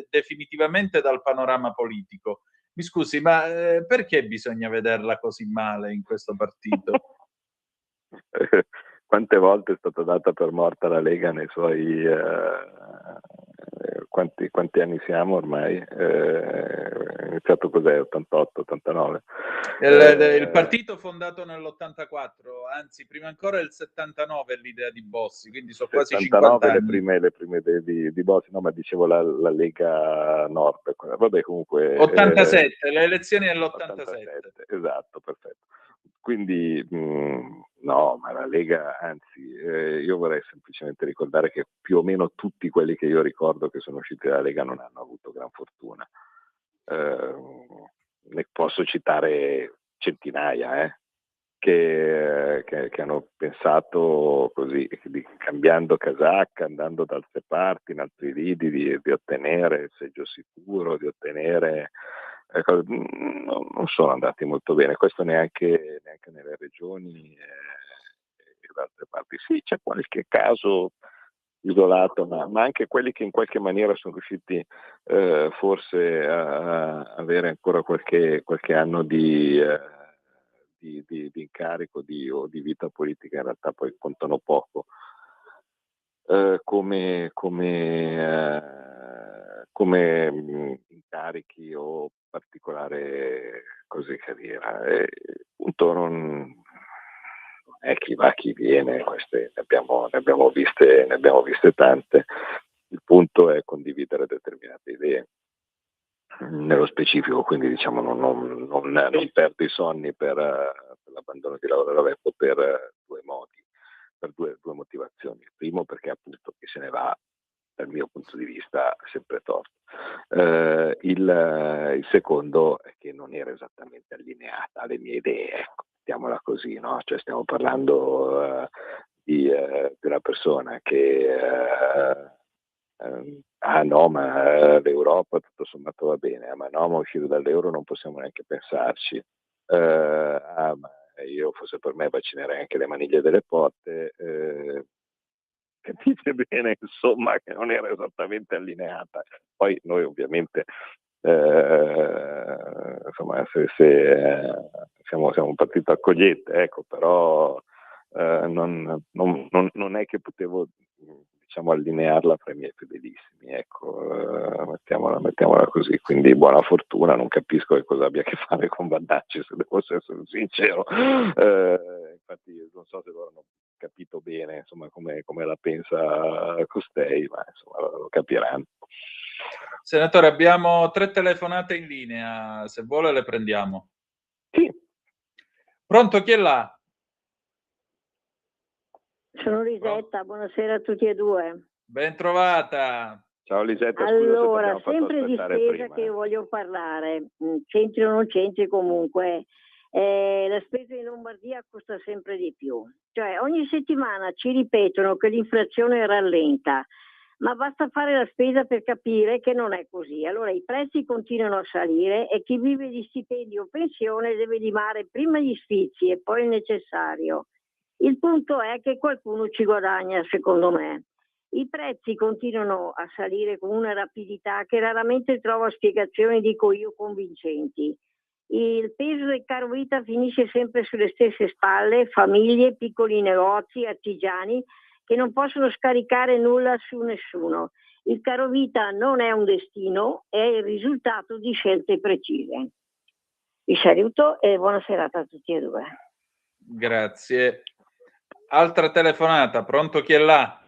definitivamente dal panorama politico. Mi scusi, ma perché bisogna vederla così male in questo partito? Quante volte è stata data per morta la Lega nei suoi quanti anni siamo ormai? È iniziato cos'è? 88, 89? Il partito fondato nell'84, anzi prima ancora il 79 è l'idea di Bossi, quindi sono quasi 50 anni. Le prime idee di Bossi, no, ma dicevo la Lega Nord. Vabbè, comunque... 87, le elezioni dell'87. Esatto, perfetto. Quindi no, ma la Lega, anzi, io vorrei semplicemente ricordare che più o meno tutti quelli che io ricordo che sono usciti dalla Lega non hanno avuto gran fortuna. Ne posso citare centinaia, che hanno pensato così, cambiando casacca, andando da altre parti, in altri lidi, di ottenere il seggio sicuro, di ottenere... non sono andati molto bene, questo neanche nelle regioni e da altre parti. Sì, c'è qualche caso isolato, ma anche quelli che in qualche maniera sono riusciti forse a avere ancora qualche anno di incarico o di vita politica, in realtà poi contano poco come incarichi o particolare così carriera. Appunto non è chi va chi viene, queste ne abbiamo viste tante. Il punto è condividere determinate idee nello specifico, quindi diciamo non perdo i sonni per l'abbandono di Laura Raveppo per due modi, per due motivazioni. Il primo, perché appunto chi se ne va dal mio punto di vista sempre torto. Il secondo è che non era esattamente allineata alle mie idee, ecco, mettiamola così, no? Cioè stiamo parlando di una persona che no, ma l'Europa tutto sommato va bene, ma no, ma uscire dall'euro non possiamo neanche pensarci. Ma io forse per me vaccinerei anche le maniglie delle porte. Capite bene, insomma, che non era esattamente allineata. Poi noi ovviamente insomma, se siamo un partito accogliente, ecco, però non è che potevo, diciamo, allinearla fra i miei fedelissimi, ecco, mettiamola così. Quindi buona fortuna, non capisco che cosa abbia a che fare con Vannacci, se devo essere sincero. Infatti non so se loro hanno capito bene, insomma, come la pensa costei, ma insomma lo capiranno. Senatore, abbiamo 3 telefonate in linea, se vuole le prendiamo. Sì. Pronto, chi è là? Sono Lisetta, buonasera a tutti e due. Ben trovata. Ciao Lisetta, allora, scusa se sempre di spesa prima, che voglio parlare, c'entri o non c'entri comunque. La spesa in Lombardia costa sempre di più, cioè ogni settimana ci ripetono che l'inflazione rallenta, ma basta fare la spesa per capire che non è così. Allora i prezzi continuano a salire e chi vive di stipendio o pensione deve limare prima gli sfizi e poi il necessario. Il punto è che qualcuno ci guadagna, secondo me. I prezzi continuano a salire con una rapidità che raramente trova spiegazioni, dico io, convincenti. Il peso del caro vita finisce sempre sulle stesse spalle, famiglie, piccoli negozi, artigiani che non possono scaricare nulla su nessuno. Il caro vita non è un destino, è il risultato di scelte precise. Vi saluto e buona serata a tutti e due. Grazie. Altra telefonata, pronto, chi è là?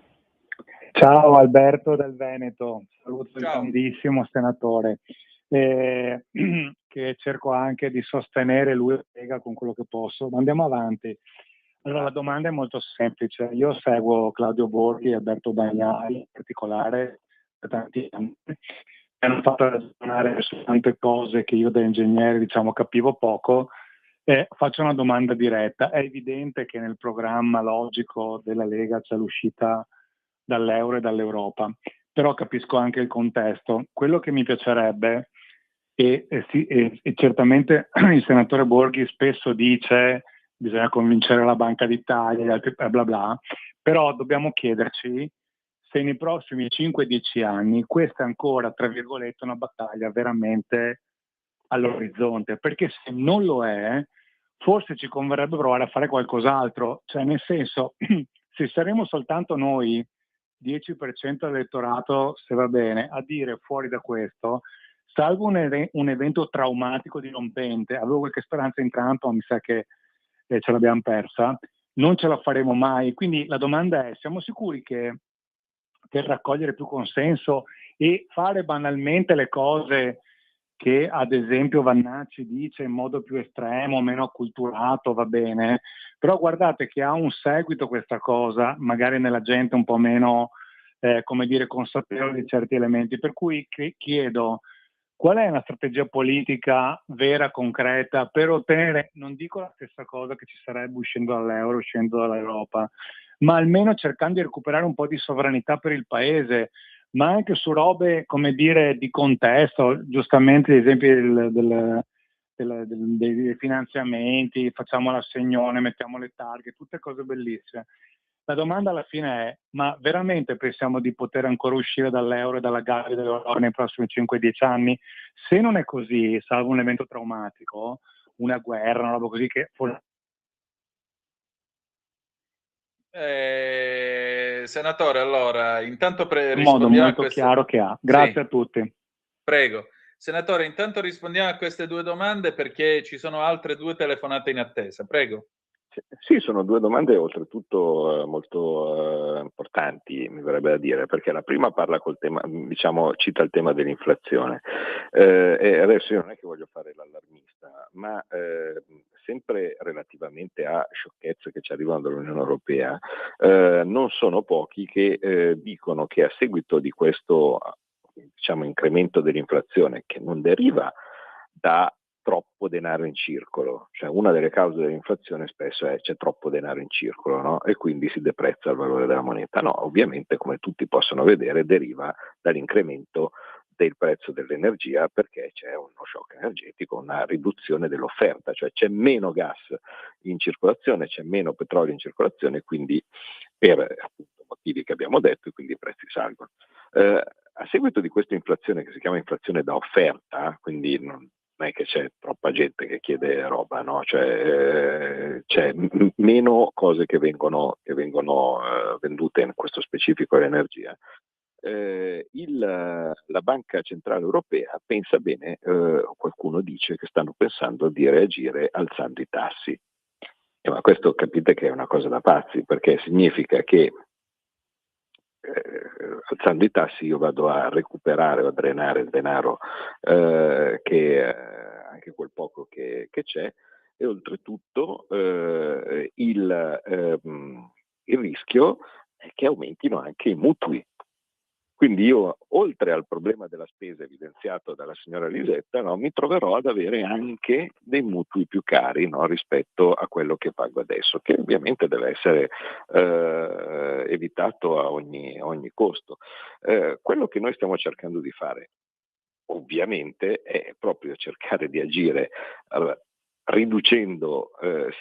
Ciao, Alberto del Veneto, saluto il Ciao. grandissimo senatore, che cerco anche di sostenere lui e Lega con quello che posso, ma andiamo avanti. Allora, la domanda è molto semplice. Io seguo Claudio Borghi e Alberto Bagnai in particolare da tanti anni. Mi hanno fatto ragionare su tante cose che io da ingegnere, diciamo, capivo poco. Faccio una domanda diretta. È evidente che nel programma logico della Lega c'è l'uscita dall'euro e dall'Europa, però capisco anche il contesto. Quello che mi piacerebbe, e certamente il senatore Borghi spesso dice bisogna convincere la Banca d'Italia, gli altri bla bla, però dobbiamo chiederci se nei prossimi 5-10 anni questa è ancora, tra virgolette, una battaglia veramente all'orizzonte, perché se non lo è, forse ci converrebbe provare a fare qualcos'altro, cioè nel senso, se saremo soltanto noi 10% dell'elettorato, se va bene, a dire fuori da questo, salvo un evento traumatico dirompente, avevo qualche speranza in Trump, ma mi sa che ce l'abbiamo persa, non ce la faremo mai. Quindi la domanda è, siamo sicuri che per raccogliere più consenso e fare banalmente le cose che ad esempio Vannacci dice in modo più estremo, meno acculturato, va bene, però guardate che ha un seguito questa cosa, magari nella gente un po' meno, come dire, consapevole di certi elementi, per cui chiedo qual è una strategia politica vera, concreta, per ottenere, non dico la stessa cosa che ci sarebbe uscendo dall'euro, uscendo dall'Europa, ma almeno cercando di recuperare un po' di sovranità per il paese, ma anche su robe, come dire, di contesto, giustamente gli esempi dei finanziamenti, facciamo l'assegnone, mettiamo le targhe, tutte cose bellissime. La domanda alla fine è, ma veramente pensiamo di poter ancora uscire dall'euro e dalla gabbia dell'euro nei prossimi 5-10 anni? Se non è così, salvo un evento traumatico, una guerra, una roba così che... Senatore, allora, intanto un modo rispondiamo molto chiaro che ha. Grazie Sì. a tutti. Prego. Senatore, intanto rispondiamo a queste due domande perché ci sono altre due telefonate in attesa. Prego. Sì, sono due domande oltretutto molto importanti, mi verrebbe da dire, perché la prima parla col tema, diciamo, cita il tema dell'inflazione. E adesso io non è che voglio fare l'allarmista, ma sempre relativamente a sciocchezze che ci arrivano dall'Unione Europea, non sono pochi che dicono che a seguito di questo, diciamo, incremento dell'inflazione, che non deriva da troppo denaro in circolo, cioè una delle cause dell'inflazione spesso è c'è troppo denaro in circolo, no? E quindi si deprezza il valore della moneta. No, ovviamente, come tutti possono vedere, deriva dall'incremento del prezzo dell'energia, perché c'è uno shock energetico, una riduzione dell'offerta, cioè c'è meno gas in circolazione, c'è meno petrolio in circolazione, quindi per appunto motivi che abbiamo detto, e quindi i prezzi salgono. A seguito di questa inflazione, che si chiama inflazione da offerta, quindi non è che c'è troppa gente che chiede roba, no? Cioè, c'è meno cose che vengono vendute, in questo specifico l'energia. La Banca Centrale Europea pensa bene, qualcuno dice che stanno pensando di reagire alzando i tassi. Ma questo capite che è una cosa da pazzi, perché significa che alzando i tassi io vado a recuperare o a drenare il denaro, anche quel poco che c'è, e oltretutto il rischio è che aumentino anche i mutui. Quindi io, oltre al problema della spesa evidenziato dalla signora Lisetta, no, mi troverò ad avere anche dei mutui più cari, no, rispetto a quello che pago adesso, che ovviamente deve essere evitato a ogni costo. Quello che noi stiamo cercando di fare, ovviamente, è proprio cercare di agire riducendo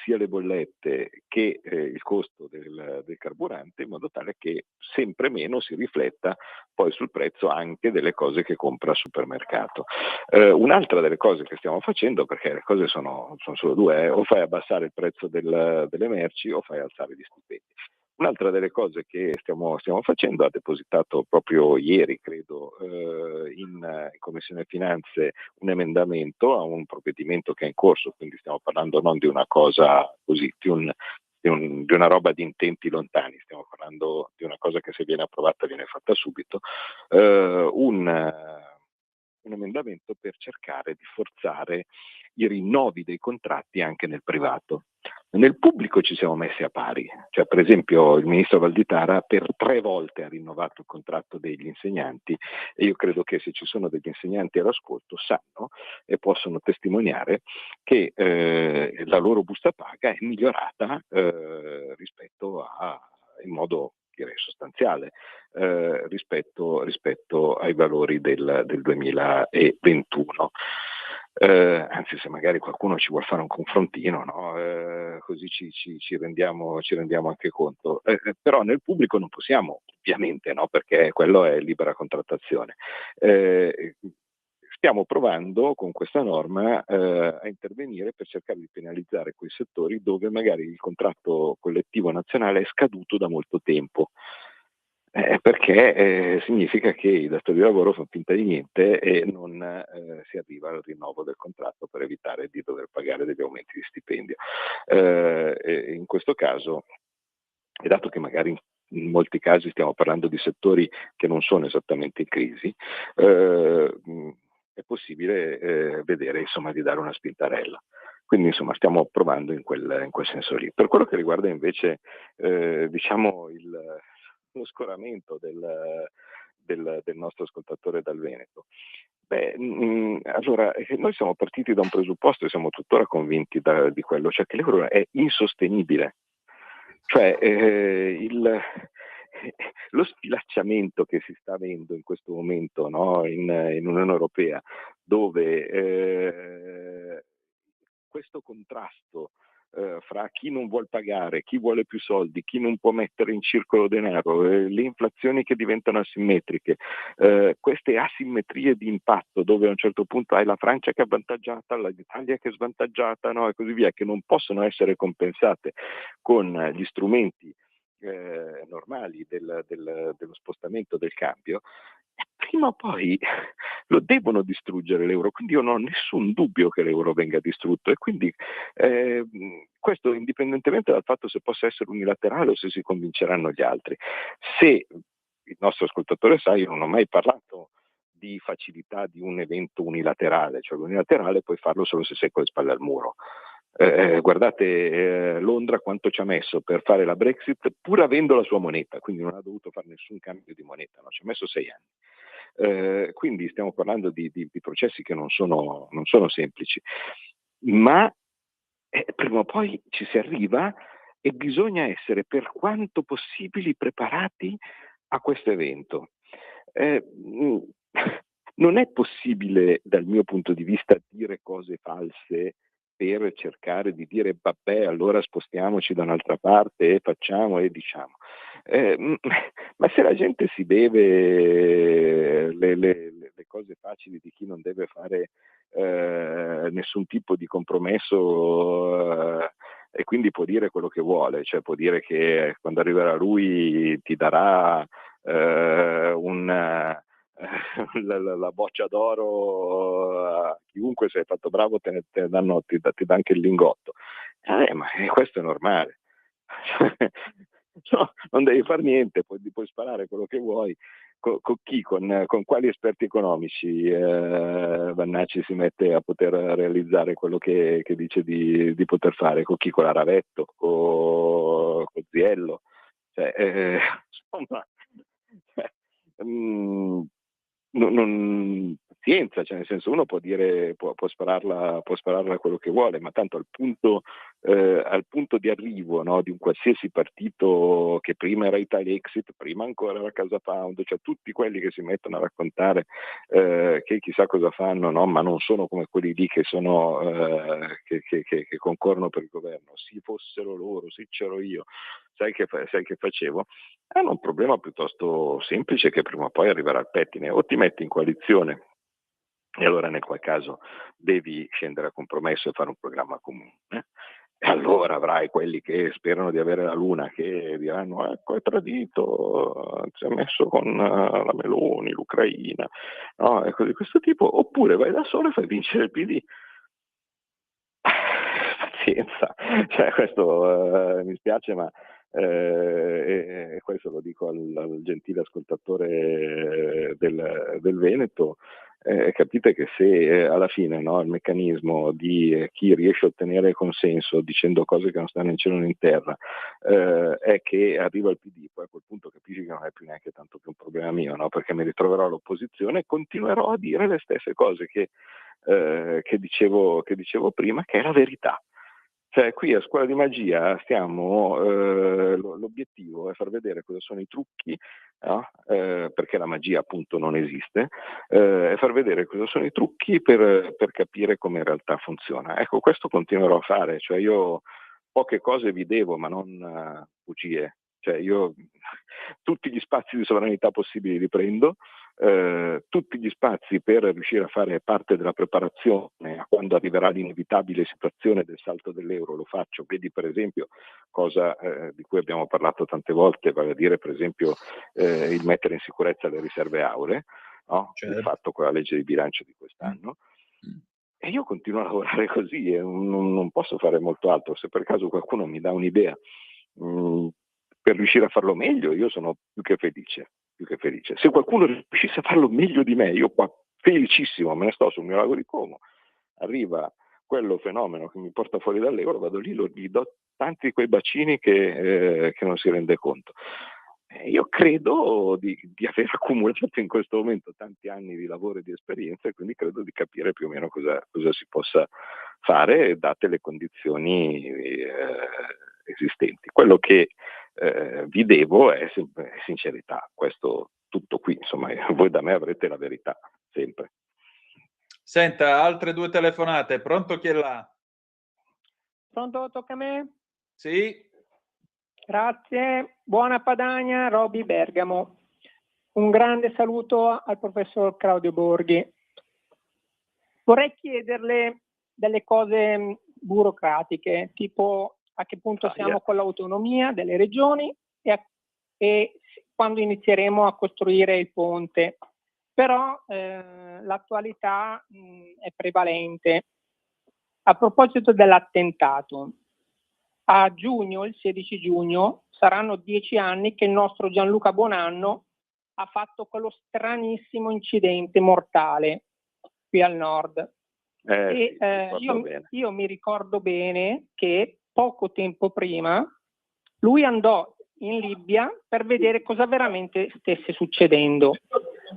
sia le bollette che il costo del carburante, in modo tale che sempre meno si rifletta poi sul prezzo anche delle cose che compra al supermercato. Un'altra delle cose che stiamo facendo, perché le cose sono solo due, o fai abbassare il prezzo delle merci o fai alzare gli stipendi. Un'altra delle cose che stiamo facendo, ha depositato proprio ieri, credo, in Commissione Finanze un emendamento a un provvedimento che è in corso, quindi stiamo parlando non di una cosa così, di una roba di intenti lontani, stiamo parlando di una cosa che se viene approvata viene fatta subito, un emendamento per cercare di forzare i rinnovi dei contratti anche nel privato. Nel pubblico ci siamo messi a pari, cioè per esempio il ministro Valditara per 3 volte ha rinnovato il contratto degli insegnanti, e io credo che se ci sono degli insegnanti all'ascolto sanno e possono testimoniare che la loro busta paga è migliorata rispetto in modo, direi, sostanziale rispetto ai valori del 2021. Anzi, se magari qualcuno ci vuole fare un confrontino, no? Così ci rendiamo anche conto. Però nel pubblico non possiamo, ovviamente, no? Perché quello è libera contrattazione. Stiamo provando con questa norma a intervenire per cercare di penalizzare quei settori dove magari il contratto collettivo nazionale è scaduto da molto tempo. Perché significa che i datori di lavoro fanno finta di niente e non si arriva al rinnovo del contratto per evitare di dover pagare degli aumenti di stipendio. E in questo caso, e dato che magari in molti casi stiamo parlando di settori che non sono esattamente in crisi, è possibile vedere insomma di dare una spintarella. Quindi insomma stiamo provando in quel senso lì. Per quello che riguarda invece diciamo lo scoramento del nostro ascoltatore dal Veneto. Allora, noi siamo partiti da un presupposto e siamo tuttora convinti di quello, cioè che l'euro è insostenibile. Cioè lo sfilacciamento che si sta avendo in questo momento, no, in Unione Europea, dove questo contrasto fra chi non vuol pagare, chi vuole più soldi, chi non può mettere in circolo denaro, le inflazioni che diventano asimmetriche, queste asimmetrie di impatto dove a un certo punto hai la Francia che è avvantaggiata, l'Italia che è svantaggiata, no, e così via, che non possono essere compensate con gli strumenti normali dello spostamento del cambio, prima o poi lo devono distruggere l'euro, quindi io non ho nessun dubbio che l'euro venga distrutto e quindi questo indipendentemente dal fatto se possa essere unilaterale o se si convinceranno gli altri. Se il nostro ascoltatore sa, io non ho mai parlato di facilità di un evento unilaterale, cioè l'unilaterale puoi farlo solo se sei con le spalle al muro. Guardate Londra quanto ci ha messo per fare la Brexit pur avendo la sua moneta, quindi non ha dovuto fare nessun cambio di moneta, no? Ci ha messo 6 anni. Quindi stiamo parlando di processi che non sono semplici, ma prima o poi ci si arriva e bisogna essere per quanto possibili preparati a questo evento. Non è possibile dal mio punto di vista dire cose false per cercare di dire vabbè allora spostiamoci da un'altra parte e facciamo e diciamo. Ma se la gente si beve le cose facili di chi non deve fare nessun tipo di compromesso e quindi può dire quello che vuole, cioè può dire che quando arriverà lui ti darà la boccia d'oro a chiunque, se hai fatto bravo ti dà anche il lingotto. Ma questo è normale. No, non devi fare niente, puoi sparare quello che vuoi. Con quali esperti economici Vannacci si mette a poter realizzare quello che dice di poter fare? Con chi? Con la Ravetto? Con Ziello? Cioè, insomma, pazienza, cioè nel senso uno può dire può spararla quello che vuole, ma tanto al punto di arrivo, no, di un qualsiasi partito che prima era Italia Exit, prima ancora era Casa Pound, cioè tutti quelli che si mettono a raccontare che chissà cosa fanno, no, ma non sono come quelli lì che sono che concorrono per il governo. Se fossero loro, se c'ero io, sai che facevo? Hanno un problema piuttosto semplice che prima o poi arriverà al pettine: o ti metti in coalizione e allora nel qual caso devi scendere a compromesso e fare un programma comune, e allora avrai quelli che sperano di avere la luna che diranno ecco è tradito, si è messo con la Meloni, l'Ucraina, no? E cose di questo tipo, oppure vai da solo e fai vincere il PD. Pazienza, cioè questo mi spiace, ma e questo lo dico al gentile ascoltatore del Veneto, capite che se alla fine, no, il meccanismo di chi riesce a ottenere consenso dicendo cose che non stanno in cielo né in terra è che arriva il PD, poi a quel punto capisci che non è più neanche tanto più un problema mio, no? Perché mi ritroverò all'opposizione e continuerò a dire le stesse cose che dicevo prima, che è la verità. Cioè qui a Scuola di Magia l'obiettivo è far vedere cosa sono i trucchi, no? Perché la magia appunto non esiste, e far vedere cosa sono i trucchi per capire come in realtà funziona. Ecco, questo continuerò a fare, cioè io poche cose vi devo, ma non bugie. Cioè io tutti gli spazi di sovranità possibili li prendo, tutti gli spazi per riuscire a fare parte della preparazione a quando arriverà l'inevitabile situazione del salto dell'euro, lo faccio. Vedi per esempio cosa di cui abbiamo parlato tante volte, vale a dire per esempio il mettere in sicurezza le riserve auree, no? Certo. Il fatto con la legge di bilancio di quest'anno. E io continuo a lavorare così e non posso fare molto altro. Se per caso qualcuno mi dà un'idea per riuscire a farlo meglio, io sono più che felice. Se qualcuno riuscisse a farlo meglio di me, io qua felicissimo, me ne sto sul mio lago di Como, arriva quello fenomeno che mi porta fuori dall'euro, vado lì, gli do tanti di quei bacini che non si rende conto. Io credo di aver accumulato in questo momento tanti anni di lavoro e di esperienza, e quindi credo di capire più o meno cosa si possa fare date le condizioni esistenti. Quello che vi devo è sincerità, questo tutto qui, insomma, voi da me avrete la verità sempre. Senta, altre 2 telefonate, pronto, chi è là? Pronto, tocca a me? Sì. Grazie, buona Padania, Roby Bergamo. Un grande saluto al professor Claudio Borghi. Vorrei chiederle delle cose burocratiche, tipo a che punto siamo con l'autonomia delle regioni e quando inizieremo a costruire il ponte. Però l'attualità è prevalente. A proposito dell'attentato, a giugno, il 16 giugno, saranno 10 anni che il nostro Gianluca Buonanno ha fatto quello stranissimo incidente mortale qui al nord. Io mi ricordo bene che poco tempo prima lui andò in Libia per vedere cosa veramente stesse succedendo.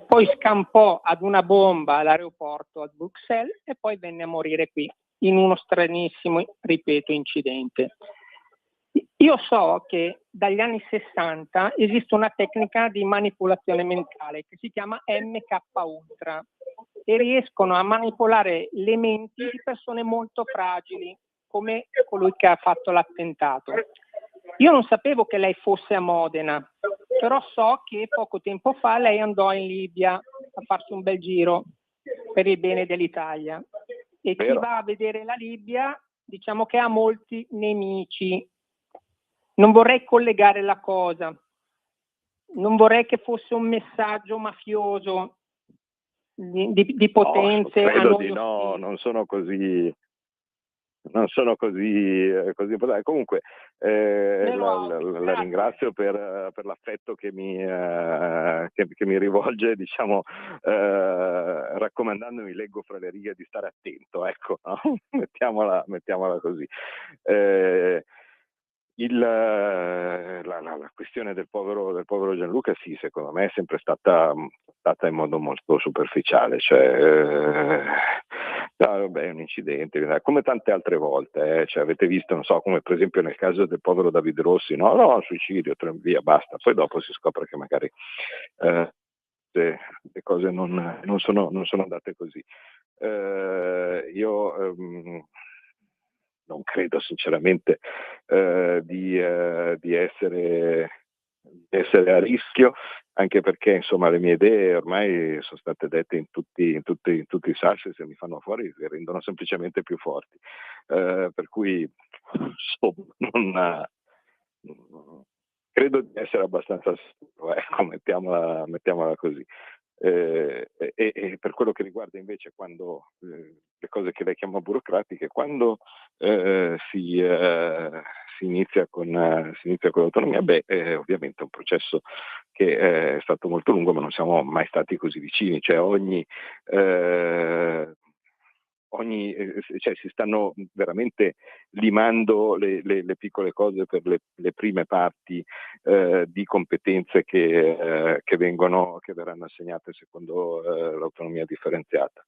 Poi scampò ad una bomba all'aeroporto a Bruxelles e poi venne a morire qui in uno stranissimo, ripeto, incidente. Io so che dagli anni 60 esiste una tecnica di manipolazione mentale che si chiama MK Ultra e riescono a manipolare le menti di persone molto fragili, come colui che ha fatto l'attentato. Io non sapevo che lei fosse a Modena, però so che poco tempo fa lei andò in Libia a farsi un bel giro per il bene dell'Italia. E chi va a vedere la Libia, diciamo che ha molti nemici. Non vorrei collegare la cosa, non vorrei che fosse un messaggio mafioso di potenze. No, credo di no, non sono così comunque la ringrazio per l'affetto che mi rivolge, diciamo, raccomandandomi, leggo fra le righe, di stare attento, ecco, no? mettiamola così. La questione del povero Gianluca, sì, secondo me è sempre stata in modo molto superficiale, cioè vabbè, un incidente, come tante altre volte, cioè, avete visto, non so, come per esempio nel caso del povero David Rossi, no, suicidio, via, basta, poi dopo si scopre che magari le cose non sono andate così. Io non credo sinceramente di essere a rischio, anche perché insomma le mie idee ormai sono state dette in tutti i sassi, se mi fanno fuori si rendono semplicemente più forti, per cui credo di essere abbastanza sicuro, ecco, mettiamola così. E per quello che riguarda invece quando le cose che lei chiama burocratiche, quando si inizia con l'autonomia, ovviamente è un processo che è stato molto lungo, ma non siamo mai stati così vicini, cioè cioè si stanno veramente limando le piccole cose per le prime parti di competenze che verranno assegnate secondo l'autonomia differenziata.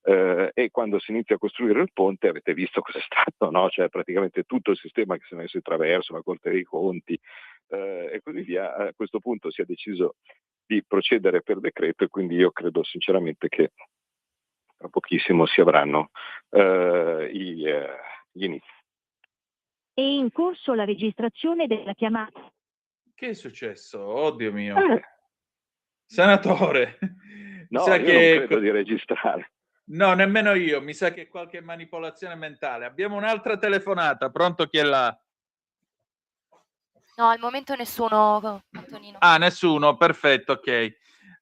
E quando si inizia a costruire il ponte avete visto cosa è stato, no? Cioè praticamente tutto il sistema che si è messo in traverso, la Corte dei Conti e così via. A questo punto si è deciso di procedere per decreto, e quindi io credo sinceramente che tra pochissimo si avranno gli inizi. È in corso la registrazione della chiamata. Che è successo? Oddio mio. Senatore, No, sa io che... non credo di registrare. No, nemmeno io. Mi sa che è qualche manipolazione mentale. Abbiamo un'altra telefonata. Pronto, chi è là? No, al momento nessuno, Antonino. Ah, nessuno. Perfetto, ok.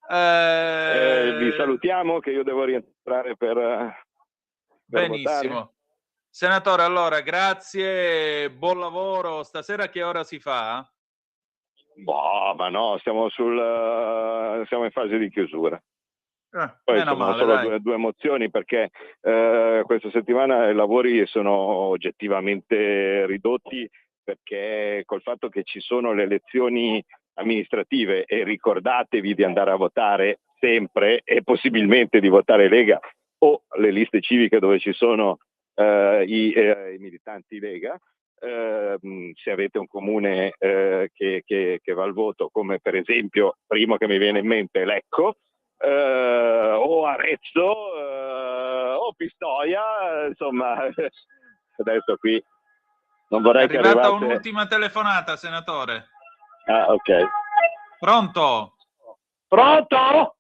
Vi salutiamo che io devo rientrare per benissimo. votare. Senatore, allora, grazie, buon lavoro. Stasera che ora si fa? Boh, ma no, siamo in fase di chiusura. Poi Meno sono male, solo dai. due mozioni perché questa settimana i lavori sono oggettivamente ridotti perché col fatto che ci sono le elezioni amministrative e ricordatevi di andare a votare sempre e possibilmente di votare Lega o le liste civiche dove ci sono i militanti Lega. Se avete un comune che va al voto, come per esempio, primo che mi viene in mente, Lecco, o Arezzo, o Pistoia, insomma, adesso qui non vorrei che È arrivata arrivasse... un'ultima telefonata, senatore. Ah, ok. Pronto? Pronto?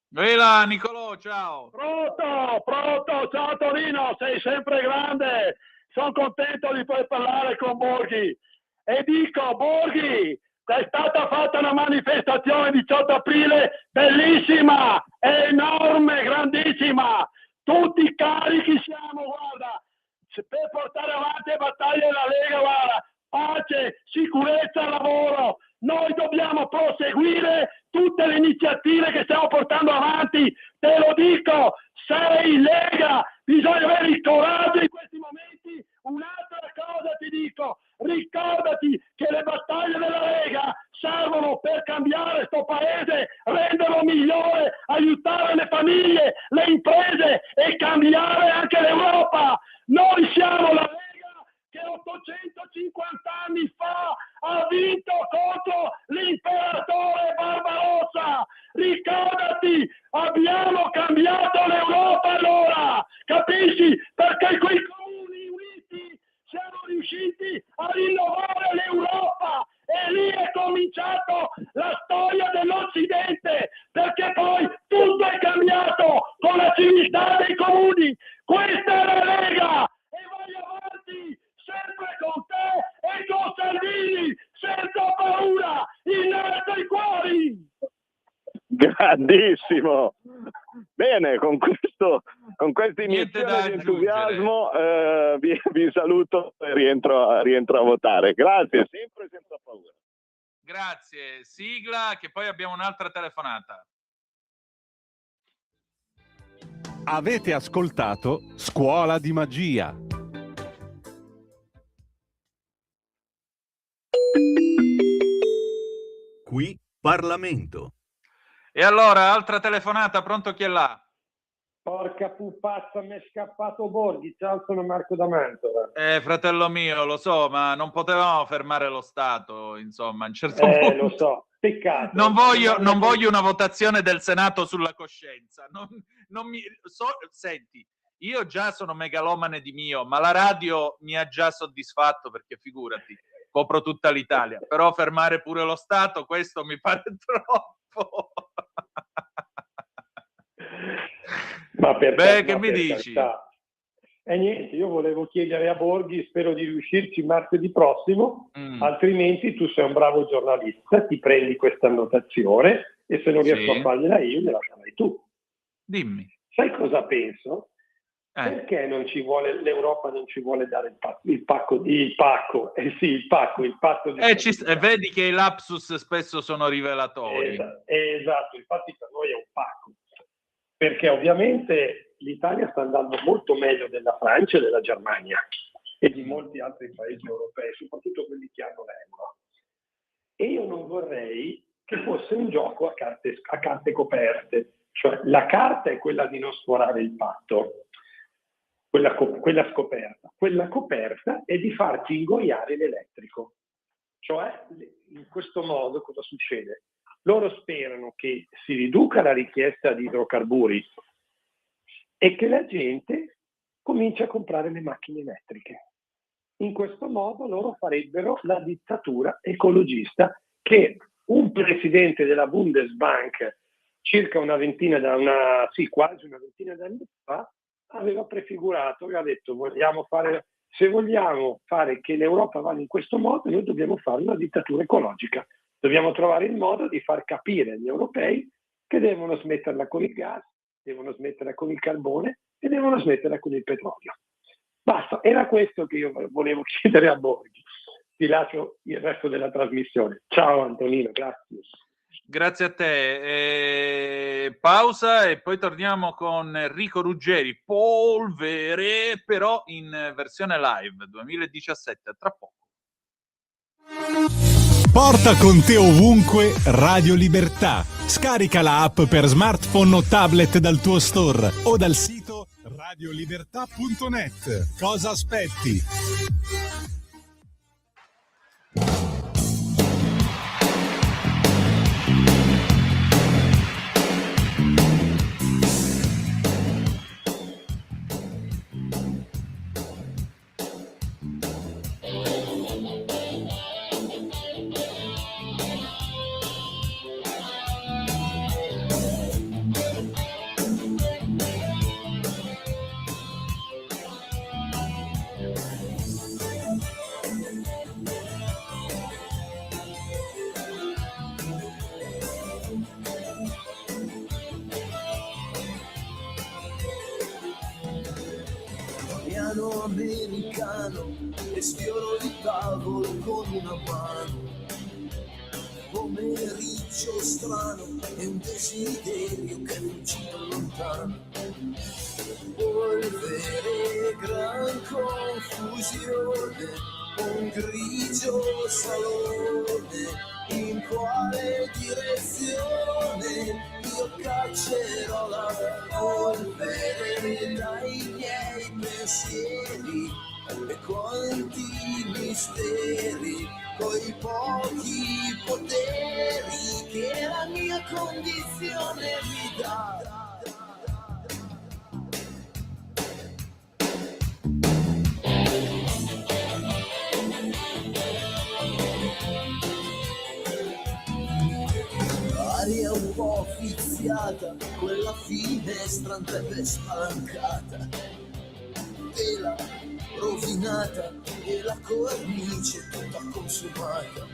Là, Nicolò, ciao. Pronto, ciao Torino, sei sempre grande. Sono contento di poter parlare con Borghi. E dico, Borghi, è stata fatta una manifestazione il 18 aprile bellissima, enorme, grandissima. Tutti carichi siamo, guarda, per portare avanti le battaglie della Lega, guarda, pace, sicurezza, lavoro. Noi dobbiamo proseguire tutte le iniziative che stiamo portando avanti, te lo dico, sei Lega, bisogna avere il coraggio in questi momenti. Un'altra cosa ti dico, ricordati che le battaglie della Lega servono per cambiare sto paese, renderlo migliore, aiutare le famiglie, le imprese e cambiare anche l'Europa. Noi siamo la Lega che 850 anni fa ha vinto contro l'imperatore Barbarossa. Ricordati, abbiamo cambiato l'Europa allora, capisci? Perché quei comuni uniti siamo riusciti a rinnovare l'Europa e lì è cominciato la storia dell'Occidente, perché poi tutto è cambiato con la civiltà dei comuni. Questa è la Lega e vai avanti sempre con te e con Salvini, senza paura, innalza i cuori! Grandissimo! Bene, con questa iniezione di entusiasmo vi saluto e rientro a votare. Grazie, sempre senza paura. Grazie. Sigla, che poi abbiamo un'altra telefonata. Avete ascoltato Scuola di Magia. Qui Parlamento. E allora, altra telefonata, pronto, chi è là? Porca pupazza, mi è scappato Borghi. Ciao, sono Marco da Mantova. Fratello mio, lo so, ma non potevamo fermare lo Stato, insomma, a un certo punto. Lo so, peccato. Non voglio una votazione del Senato sulla coscienza. Senti, io già sono megalomane di mio, ma la radio mi ha già soddisfatto, perché figurati, copro tutta l'Italia. Però fermare pure lo Stato, questo mi pare troppo. Ma che mi dici? E niente, io volevo chiedere a Borghi, spero di riuscirci martedì prossimo, altrimenti tu sei un bravo giornalista, ti prendi questa annotazione e se non riesco a fargliela io, gliela farai tu. Dimmi. Sai cosa penso? Perché non ci vuole, l'Europa non ci vuole dare il patto di vedi che i lapsus spesso sono rivelatori. Esatto, infatti per noi è un pacco. Perché ovviamente l'Italia sta andando molto meglio della Francia e della Germania e di molti altri paesi europei, soprattutto quelli che hanno l'euro. E io non vorrei che fosse un gioco a carte coperte. Cioè la carta è quella di non sforare il patto, quella scoperta. Quella coperta è di farci ingoiare l'elettrico. Cioè in questo modo cosa succede? Loro sperano che si riduca la richiesta di idrocarburi e che la gente cominci a comprare le macchine elettriche. In questo modo loro farebbero la dittatura ecologista che un presidente della Bundesbank circa quasi una ventina d'anni fa, aveva prefigurato e ha detto se vogliamo fare che l'Europa vada in questo modo, noi dobbiamo fare una dittatura ecologica. Dobbiamo trovare il modo di far capire agli europei che devono smetterla con il gas, devono smetterla con il carbone e devono smetterla con il petrolio. Basta, era questo che io volevo chiedere a Borghi. Ti lascio il resto della trasmissione. Ciao Antonino, grazie. Grazie a te. Pausa e poi torniamo con Enrico Ruggeri. Polvere, però in versione live 2017, tra poco. Porta con te ovunque Radio Libertà. Scarica la app per smartphone o tablet dal tuo store o dal sito radiolibertà.net. Cosa aspetti? Americano e sfioro il tavolo con una mano, pomeriggio strano e un desiderio che è fuggito lontano, polvere, gran confusione, un grigio salone, in quale direzione io caccerò la polvere dai miei pensieri e quanti misteri coi pochi poteri che la mia condizione mi dà. Aria un po' viziata, quella finestra andrebbe spalancata, tela rovinata e la cornice tutta consumata,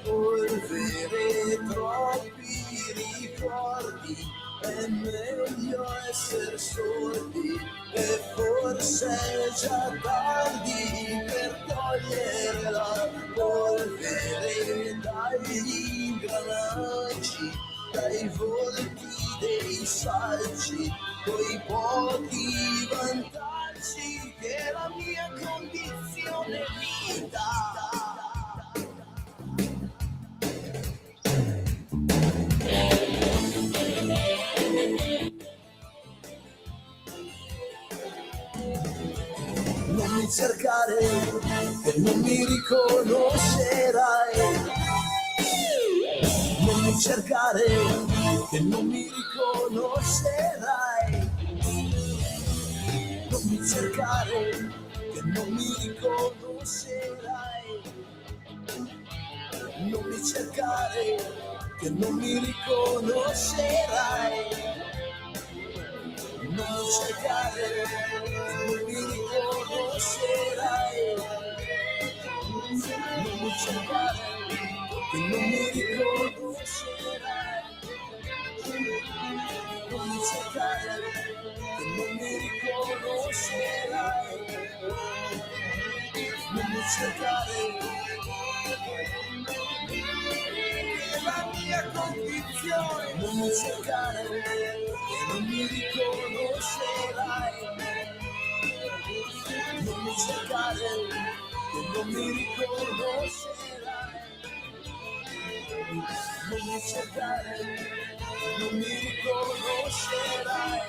polvere, troppi ricordi, è meglio essere sordi e forse è già tardi per togliere la polvere dagli ingranaggi, dai volti dei saggi, coi pochi vantaggi che la mia condizione mi dà. Non mi cercare, che non mi riconoscerai. Non mi cercare, che non mi riconoscerai. Non mi cercare, che non mi riconoscerai. Non mi cercare, che non mi riconoscerai. Non mi cercare, non mi riconoscerai. Non mi cercare, che non mi riconoscerai. Non mi cercare, che non mi riconoscerai. Non mi cercare, che la mia condizione. Non mi cercare, che non mi riconoscerai. Non mi cercare, che non mi riconoscerai. Non mi cercare, che non mi riconoscerai.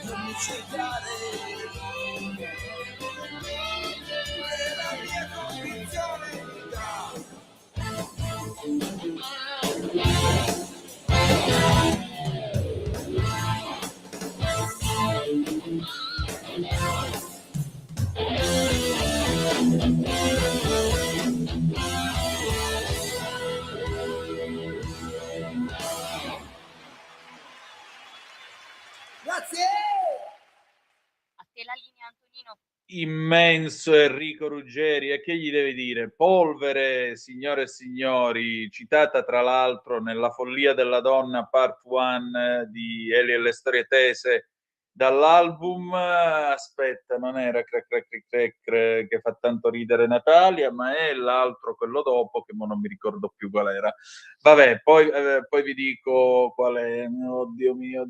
Non mi cercare, che la mia condizione mi dà. Grazie! A te la linea, Antonino. Immenso Enrico Ruggeri, e che gli devi dire? Polvere, signore e signori, citata tra l'altro nella Follia della donna part 1 di Eli e le storie tese dall'album, aspetta, non era Crack Crack Crack Crack che fa tanto ridere Natalia, ma è l'altro, quello dopo, che mo non mi ricordo più qual era. Vabbè, poi vi dico qual è. Oddio mio.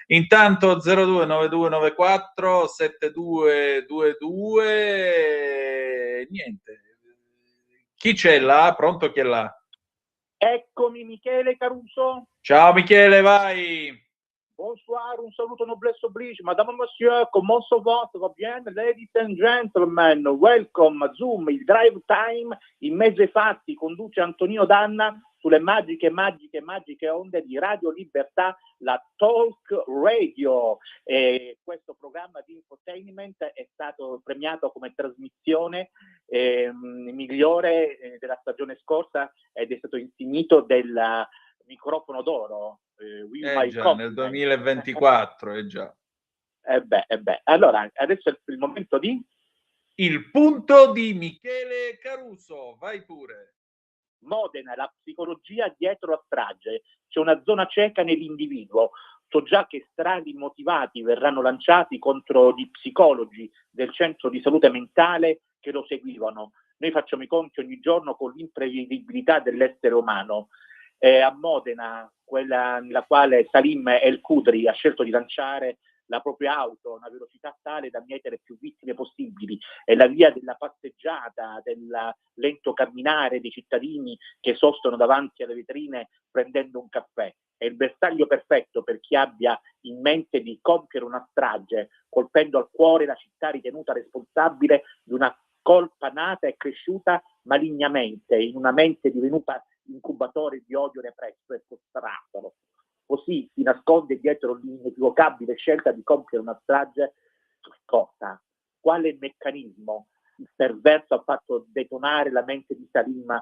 Intanto 029294 7222, niente. Chi c'è là? Pronto, chi è là? Eccomi, Michele Caruso. Ciao Michele, vai. Bonsoir, un saluto noblesse oblige. Madame et monsieur, comment ça va? Va bien? Ladies and gentlemen, welcome a Zoom, il drive time in mezzo ai fatti, conduce Antonino Danna sulle magiche onde di Radio Libertà, la Talk Radio. E questo programma di infotainment è stato premiato come trasmissione migliore della stagione scorsa ed è stato insignito del microfono d'oro. Già, nel 2024, già. Allora, adesso è il momento di... Il punto di Michele Caruso, vai pure. Modena, la psicologia dietro la strage. C'è una zona cieca nell'individuo. So già che strali motivati verranno lanciati contro gli psicologi del centro di salute mentale che lo seguivano. Noi facciamo i conti ogni giorno con l'imprevedibilità dell'essere umano. A Modena, quella nella quale Salim El Kudri ha scelto di lanciare la propria auto a una velocità tale da mietere più vittime possibili, è la via della passeggiata, del lento camminare dei cittadini che sostano davanti alle vetrine prendendo un caffè. È il bersaglio perfetto per chi abbia in mente di compiere una strage, colpendo al cuore la città ritenuta responsabile di una colpa nata e cresciuta malignamente in una mente divenuta incubatore di odio represso e frustrato. Così si nasconde dietro l'inequivocabile scelta di compiere una strage. Cosa? Quale meccanismo perverso ha fatto detonare la mente di Salim?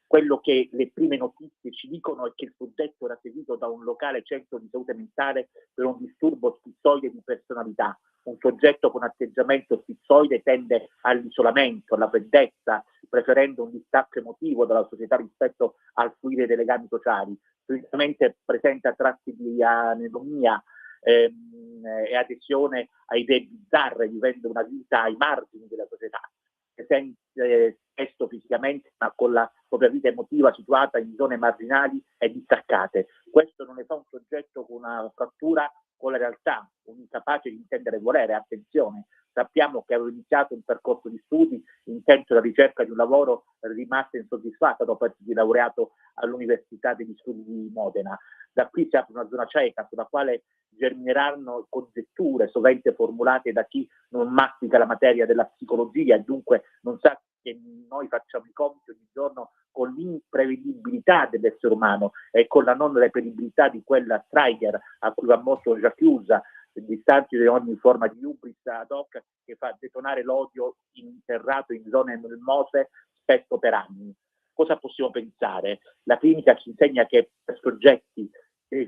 Quello che le prime notizie ci dicono è che il soggetto era seguito da un locale centro di salute mentale per un disturbo schizoide di personalità. Un soggetto con atteggiamento schizoide tende all'isolamento, alla freddezza, preferendo un distacco emotivo dalla società rispetto al fluire dei legami sociali. Solitamente presenta tratti di anedonia e adesione a idee bizzarre, vivendo una vita ai margini della società. Presente spesso fisicamente, ma con la propria vita emotiva situata in zone marginali e distaccate. Questo non ne fa un soggetto con una frattura con la realtà, un incapace di intendere e volere. Attenzione, sappiamo che avevo iniziato un percorso di studi intento alla ricerca di un lavoro, rimasta insoddisfatta dopo essersi laureato all'Università degli Studi di Modena. Da qui si apre una zona cieca sulla quale germineranno congetture sovente formulate da chi non mastica la materia della psicologia e dunque non sa che noi facciamo i compiti ogni giorno con l'imprevedibilità dell'essere umano e con la non reperibilità di quella trigger a cui va molto già chiusa, distanti da ogni forma di hubris ad hoc che fa detonare l'odio interrato in zone melmose spesso per anni. Cosa possiamo pensare? La clinica ci insegna che per soggetti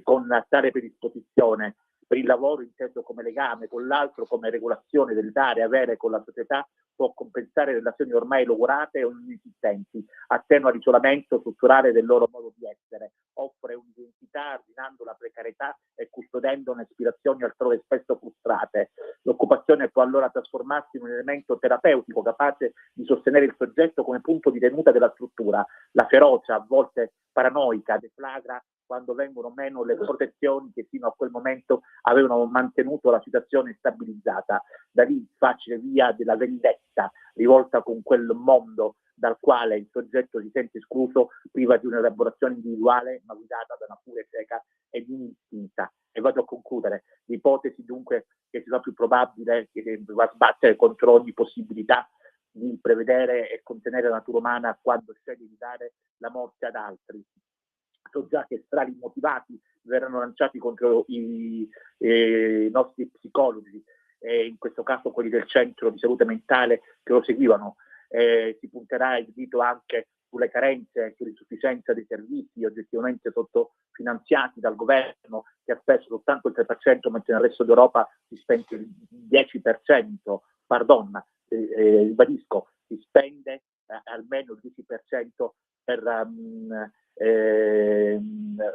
con tale predisposizione, per il lavoro inteso come legame con l'altro, come regolazione del dare e avere con la società, può compensare relazioni ormai logorate o inesistenti, attenua l'isolamento strutturale del loro modo di essere, offre un'identità arginando la precarietà e custodendo aspirazioni altrove spesso frustrate. L'occupazione può allora trasformarsi in un elemento terapeutico capace di sostenere il soggetto come punto di tenuta della struttura. La ferocia, a volte paranoica, deflagra quando vengono meno le protezioni che fino a quel momento avevano mantenuto la situazione stabilizzata. Da lì facile via della vendetta rivolta con quel mondo dal quale il soggetto si sente escluso, priva di un'elaborazione individuale ma guidata da una pura cieca ed indistinta. E vado a concludere. L'ipotesi dunque che si fa più probabile che va a sbattere contro ogni possibilità di prevedere e contenere la natura umana quando sceglie di dare la morte ad altri. So già che strali motivati verranno lanciati contro i nostri psicologi, in questo caso quelli del centro di salute mentale che lo seguivano. Si punterà il dito anche sulle carenze, sull'insufficienza dei servizi oggettivamente sottofinanziati dal governo, che ha speso soltanto il 3%, mentre nel resto d'Europa si spende il 10%, ribadisco, si spende almeno il 10% per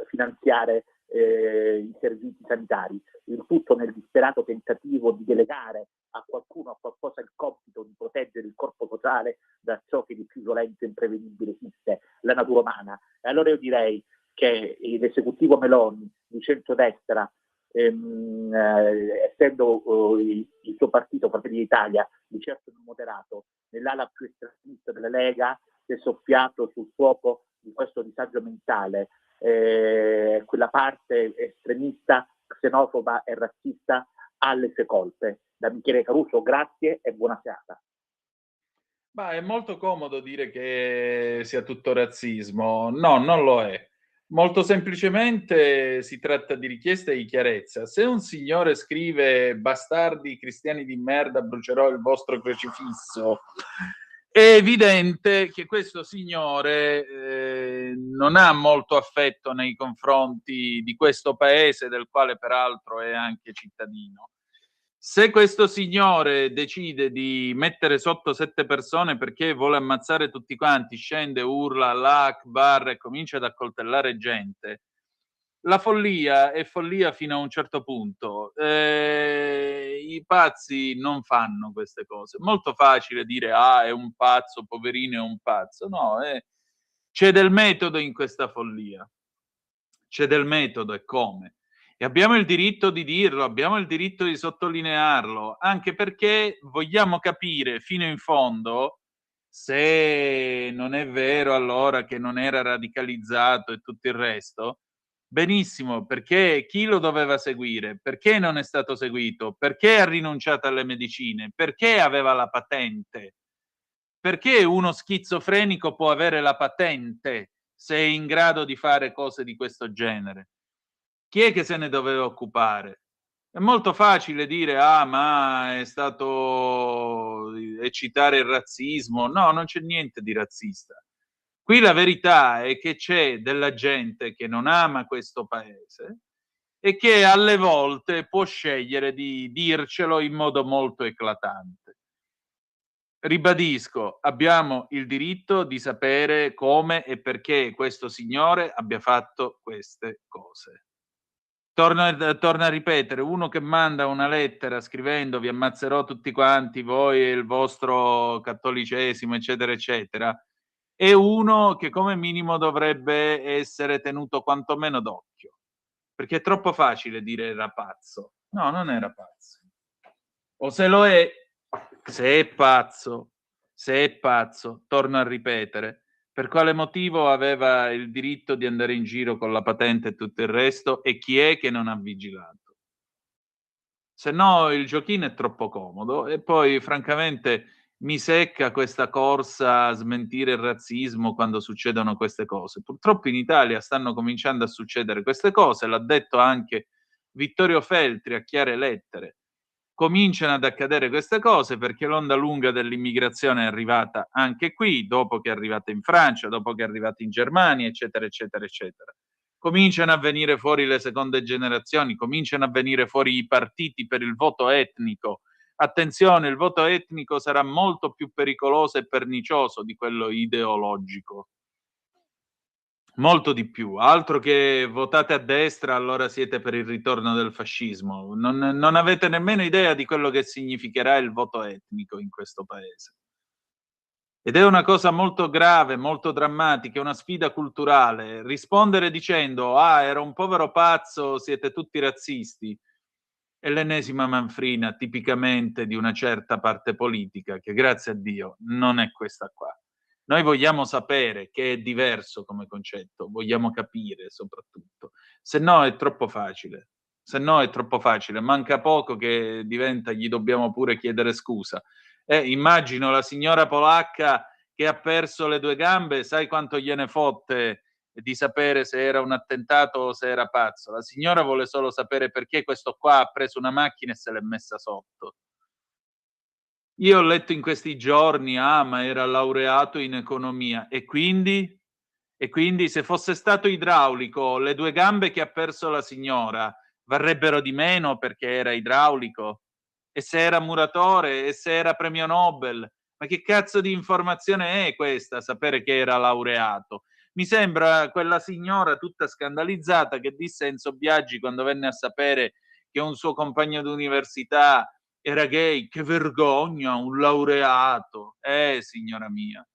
finanziare i servizi sanitari, il tutto nel disperato tentativo di delegare a qualcuno, a qualcosa, il compito di proteggere il corpo sociale da ciò che di più violento e imprevedibile esiste, la natura umana. E allora io direi che l'esecutivo Meloni di centrodestra, essendo il suo partito Fratelli d'Italia di certo non moderato, nell'ala più estremista della Lega, si è soffiato sul fuoco di questo disagio mentale, quella parte estremista, xenofoba e razzista ha le sue colpe. Da Michele Caruso, grazie e buona serata. Ma è molto comodo dire che sia tutto razzismo. No, non lo è. Molto semplicemente si tratta di richiesta di chiarezza. Se un signore scrive "bastardi cristiani di merda, brucerò il vostro crocifisso", è evidente che questo signore non ha molto affetto nei confronti di questo paese, del quale peraltro è anche cittadino. Se questo signore decide di mettere sotto 7 persone perché vuole ammazzare tutti quanti, scende, urla Allah Akbar e comincia ad accoltellare gente, la follia è follia fino a un certo punto. I pazzi non fanno queste cose. Molto facile dire è un pazzo, poverino, è un pazzo. No, c'è del metodo in questa follia. C'è del metodo, e come? E abbiamo il diritto di dirlo, abbiamo il diritto di sottolinearlo, anche perché vogliamo capire fino in fondo se non è vero allora che non era radicalizzato e tutto il resto. Benissimo, perché chi lo doveva seguire? Perché non è stato seguito? Perché ha rinunciato alle medicine? Perché aveva la patente? Perché uno schizofrenico può avere la patente se è in grado di fare cose di questo genere? Chi è che se ne doveva occupare? È molto facile dire ma è stato eccitare il razzismo. No, non c'è niente di razzista. Qui la verità è che c'è della gente che non ama questo paese e che alle volte può scegliere di dircelo in modo molto eclatante. Ribadisco, abbiamo il diritto di sapere come e perché questo signore abbia fatto queste cose. Torno a ripetere, uno che manda una lettera scrivendo "vi ammazzerò tutti quanti, voi e il vostro cattolicesimo", eccetera, eccetera, è uno che come minimo dovrebbe essere tenuto quantomeno d'occhio, perché è troppo facile dire era pazzo. No, non era pazzo. O se lo è, se è pazzo, torno a ripetere, per quale motivo aveva il diritto di andare in giro con la patente e tutto il resto, e chi è che non ha vigilato? Se no il giochino è troppo comodo e poi francamente mi secca questa corsa a smentire il razzismo quando succedono queste cose. Purtroppo in Italia stanno cominciando a succedere queste cose, l'ha detto anche Vittorio Feltri a chiare lettere. Cominciano ad accadere queste cose perché l'onda lunga dell'immigrazione è arrivata anche qui, dopo che è arrivata in Francia, dopo che è arrivata in Germania, eccetera, eccetera, eccetera. Cominciano a venire fuori le seconde generazioni, cominciano a venire fuori i partiti per il voto etnico. Attenzione, il voto etnico sarà molto più pericoloso e pernicioso di quello ideologico. Molto di più, altro che votate a destra, allora siete per il ritorno del fascismo. Non avete nemmeno idea di quello che significherà il voto etnico in questo paese. Ed è una cosa molto grave, molto drammatica, è una sfida culturale. Rispondere dicendo era un povero pazzo, siete tutti razzisti, è l'ennesima manfrina tipicamente di una certa parte politica che, grazie a Dio, non è questa qua. Noi vogliamo sapere che è diverso come concetto, vogliamo capire soprattutto, se no è troppo facile. Manca poco che diventa gli dobbiamo pure chiedere scusa. Immagino la signora polacca che ha perso le 2 gambe, sai quanto gliene fotte di sapere se era un attentato o se era pazzo? La signora vuole solo sapere perché questo qua ha preso una macchina e se l'è messa sotto. Io ho letto in questi giorni, ma era laureato in economia, e quindi se fosse stato idraulico, le 2 gambe che ha perso la signora varrebbero di meno perché era idraulico? E se era muratore? E se era premio Nobel? Ma che cazzo di informazione è questa, sapere che era laureato? Mi sembra quella signora tutta scandalizzata che disse a Enzo Biagi quando venne a sapere che un suo compagno d'università era gay: che vergogna, un laureato. Signora mia,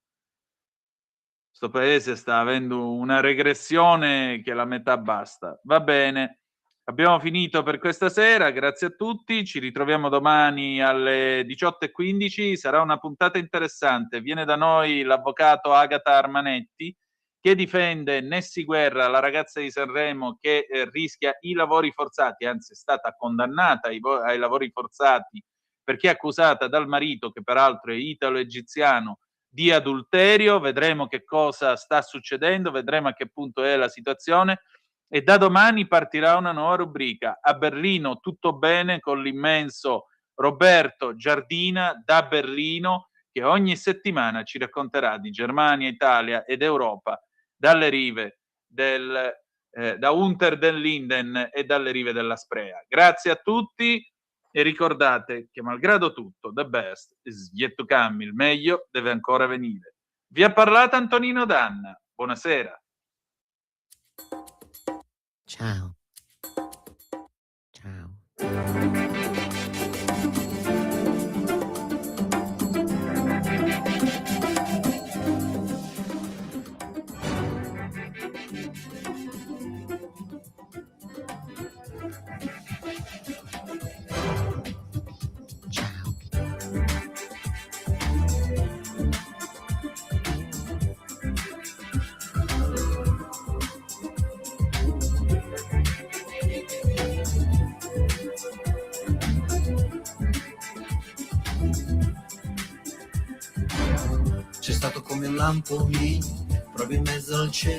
sto paese sta avendo una regressione che la metà basta. Va bene, abbiamo finito per questa sera, grazie a tutti, ci ritroviamo domani alle 18:15, sarà una puntata interessante. Viene da noi l'avvocato Agata Armanetti, che difende Nessi Guerra, la ragazza di Sanremo che rischia i lavori forzati, anzi è stata condannata ai lavori forzati perché è accusata dal marito, che peraltro è italo-egiziano, di adulterio. Vedremo che cosa sta succedendo, vedremo a che punto è la situazione, e da domani partirà una nuova rubrica. A Berlino tutto bene, con l'immenso Roberto Giardina da Berlino, che ogni settimana ci racconterà di Germania, Italia ed Europa dalle rive da Unter den Linden e dalle rive della Sprea. Grazie a tutti e ricordate che malgrado tutto, the best is yet to come, il meglio deve ancora venire. Vi ha parlato Antonino Danna. Buonasera. Ciao. Ciao. C'è stato come un lampo lì, proprio in mezzo al cielo.